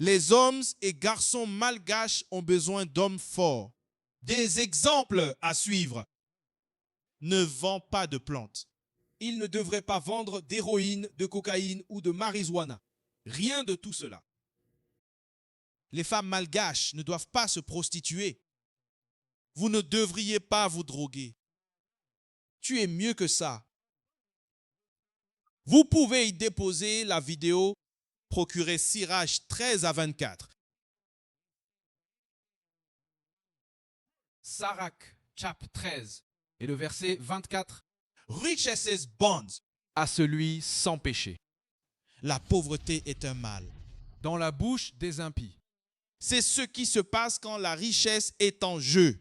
Speaker 1: Les hommes et garçons malgaches ont besoin d'hommes forts. Des exemples à suivre. Ne vend pas de plantes. Il ne devrait pas vendre d'héroïne, de cocaïne ou de marijuana. Rien de tout cela. Les femmes malgaches ne doivent pas se prostituer. Vous ne devriez pas vous droguer. Tu es mieux que ça. Vous pouvez y déposer la vidéo procurée Sirach 13 à 24.
Speaker 2: Sirach, chapitre 13 et le verset 24.
Speaker 1: Riches bonds.
Speaker 2: À celui sans péché.
Speaker 1: La pauvreté est un mal.
Speaker 2: Dans la bouche des impies.
Speaker 1: C'est ce qui se passe quand la richesse est en jeu.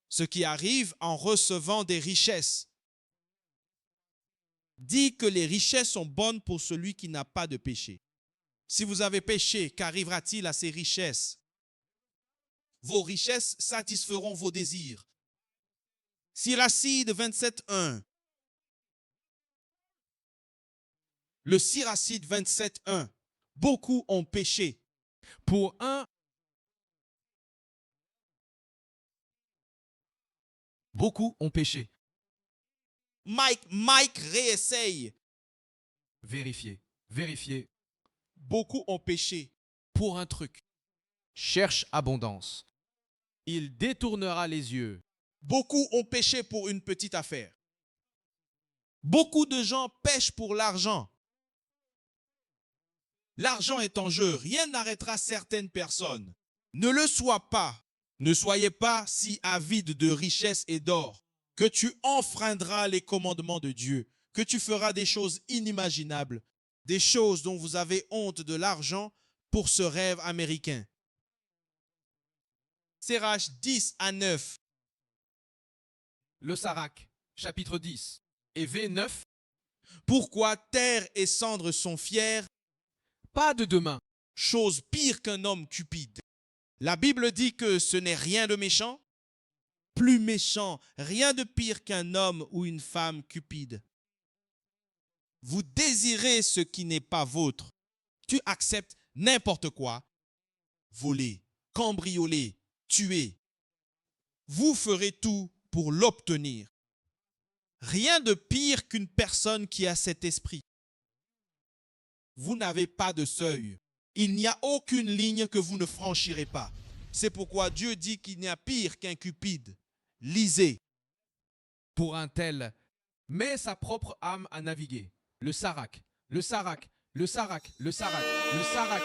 Speaker 1: Ce qui arrive en recevant des richesses. Dit que les richesses sont bonnes pour celui qui n'a pas de péché. Si vous avez péché, qu'arrivera-t-il à ces richesses? Vos richesses satisferont vos désirs. Siracide 27.1. Le Siracide 27.1. Beaucoup ont péché.
Speaker 2: Pour un, beaucoup ont péché.
Speaker 1: Mike réessaye.
Speaker 2: Vérifiez, vérifiez.
Speaker 1: Beaucoup ont péché.
Speaker 2: Pour un truc. Cherche abondance. Il détournera les yeux.
Speaker 1: Beaucoup ont péché pour une petite affaire. Beaucoup de gens pêchent pour l'argent. L'argent est en jeu. Rien n'arrêtera certaines personnes. Ne le sois pas. Ne soyez pas si avide de richesse et d'or que tu enfreindras les commandements de Dieu, que tu feras des choses inimaginables, des choses dont vous avez honte de l'argent pour ce rêve américain. Sirach 10 à 9.
Speaker 2: Le Sirach, chapitre 10 et V9.
Speaker 1: Pourquoi terre et cendres sont fiers?
Speaker 2: Pas de demain.
Speaker 1: Chose pire qu'un homme cupide. La Bible dit que ce n'est rien de méchant. Plus méchant, rien de pire qu'un homme ou une femme cupide. Vous désirez ce qui n'est pas vôtre. tu acceptes n'importe quoi, voler, cambrioler, tuer. Vous ferez tout pour l'obtenir. Rien de pire qu'une personne qui a cet esprit. Vous n'avez pas de seuil. Il n'y a aucune ligne que vous ne franchirez pas. C'est pourquoi Dieu dit qu'il n'y a pire qu'un cupide. Lisez.
Speaker 2: Pour un tel, met sa propre âme à naviguer. Le Sarac, le Sarac, le Sarac, le Sarac, le Sarac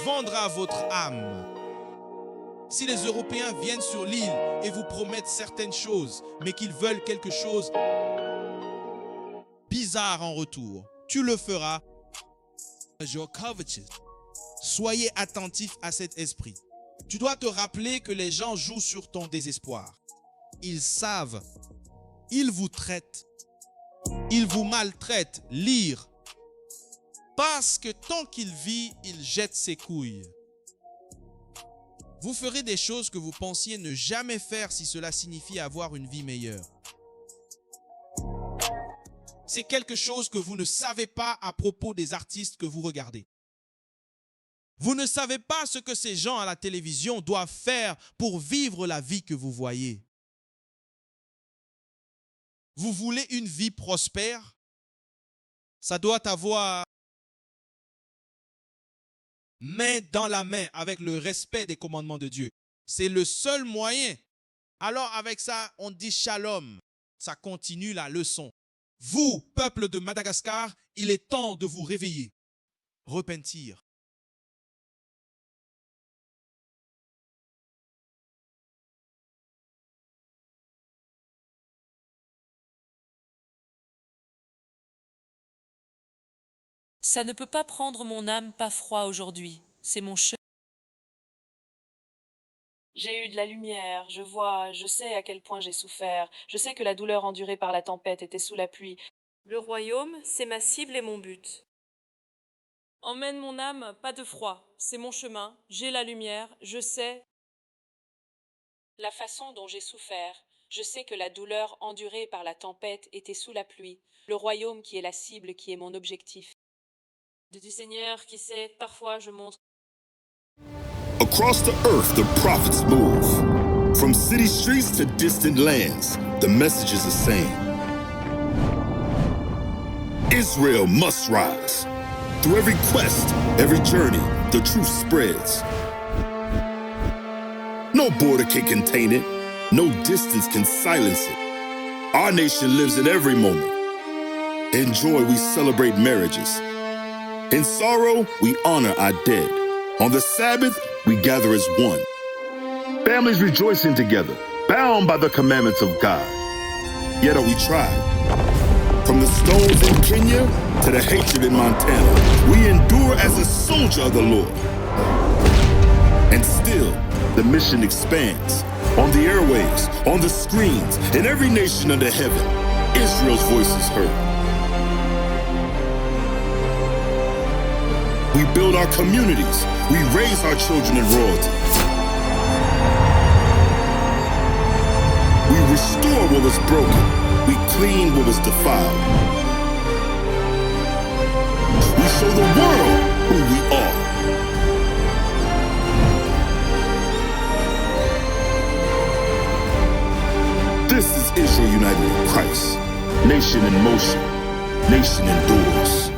Speaker 1: vendra votre âme. Si les Européens viennent sur l'île et vous promettent certaines choses, mais qu'ils veulent quelque chose bizarre en retour, tu le feras. Soyez attentif à cet esprit. Tu dois te rappeler que les gens jouent sur ton désespoir. Ils savent. Ils vous traitent. Ils vous maltraitent. Lire. Parce que tant qu'il vit, il jette ses couilles. Vous ferez des choses que vous pensiez ne jamais faire si cela signifie avoir une vie meilleure. C'est quelque chose que vous ne savez pas à propos des artistes que vous regardez. Vous ne savez pas ce que ces gens à la télévision doivent faire pour vivre la vie que vous voyez. Vous voulez une vie prospère? Ça doit avoir main dans la main avec le respect des commandements de Dieu. C'est le seul moyen. Alors avec ça, on dit shalom. Ça continue la leçon. Vous, peuple de Madagascar, il est temps de vous réveiller. Repentir.
Speaker 11: Ça ne peut pas prendre mon âme pas froid aujourd'hui. C'est mon chemin. J'ai eu de la lumière, je vois, je sais à quel point j'ai souffert. Je sais que la douleur endurée par la tempête était sous la pluie. Le royaume, c'est ma cible et mon but. Emmène mon âme, pas de froid. C'est mon chemin, j'ai la lumière, je sais la façon dont j'ai souffert. Je sais que la douleur endurée par la tempête était sous la pluie. Le royaume qui est la cible, qui est mon objectif. Du Seigneur qui sait, parfois je montre.
Speaker 12: Across the earth, the prophets move. From city streets to distant lands, the message is the same. Israel must rise. Through every quest, every journey, the truth spreads. No border can contain it. No distance can silence it. Our nation lives in every moment. In joy, we celebrate marriages. In sorrow, we honor our dead. On the Sabbath, we gather as one. Families rejoicing together, bound by the commandments of God. Yet are we tried. From the stones in Kenya to the hatred in Montana, we endure as a soldier of the Lord. And still, the mission expands. On the airwaves, on the screens, in every nation under heaven, Israel's voice is heard. We build our communities. We raise our children in royalty. We restore what was broken. We clean what was defiled. We show the world who we are. This is Israel united in Christ. Nation in motion. Nation endures.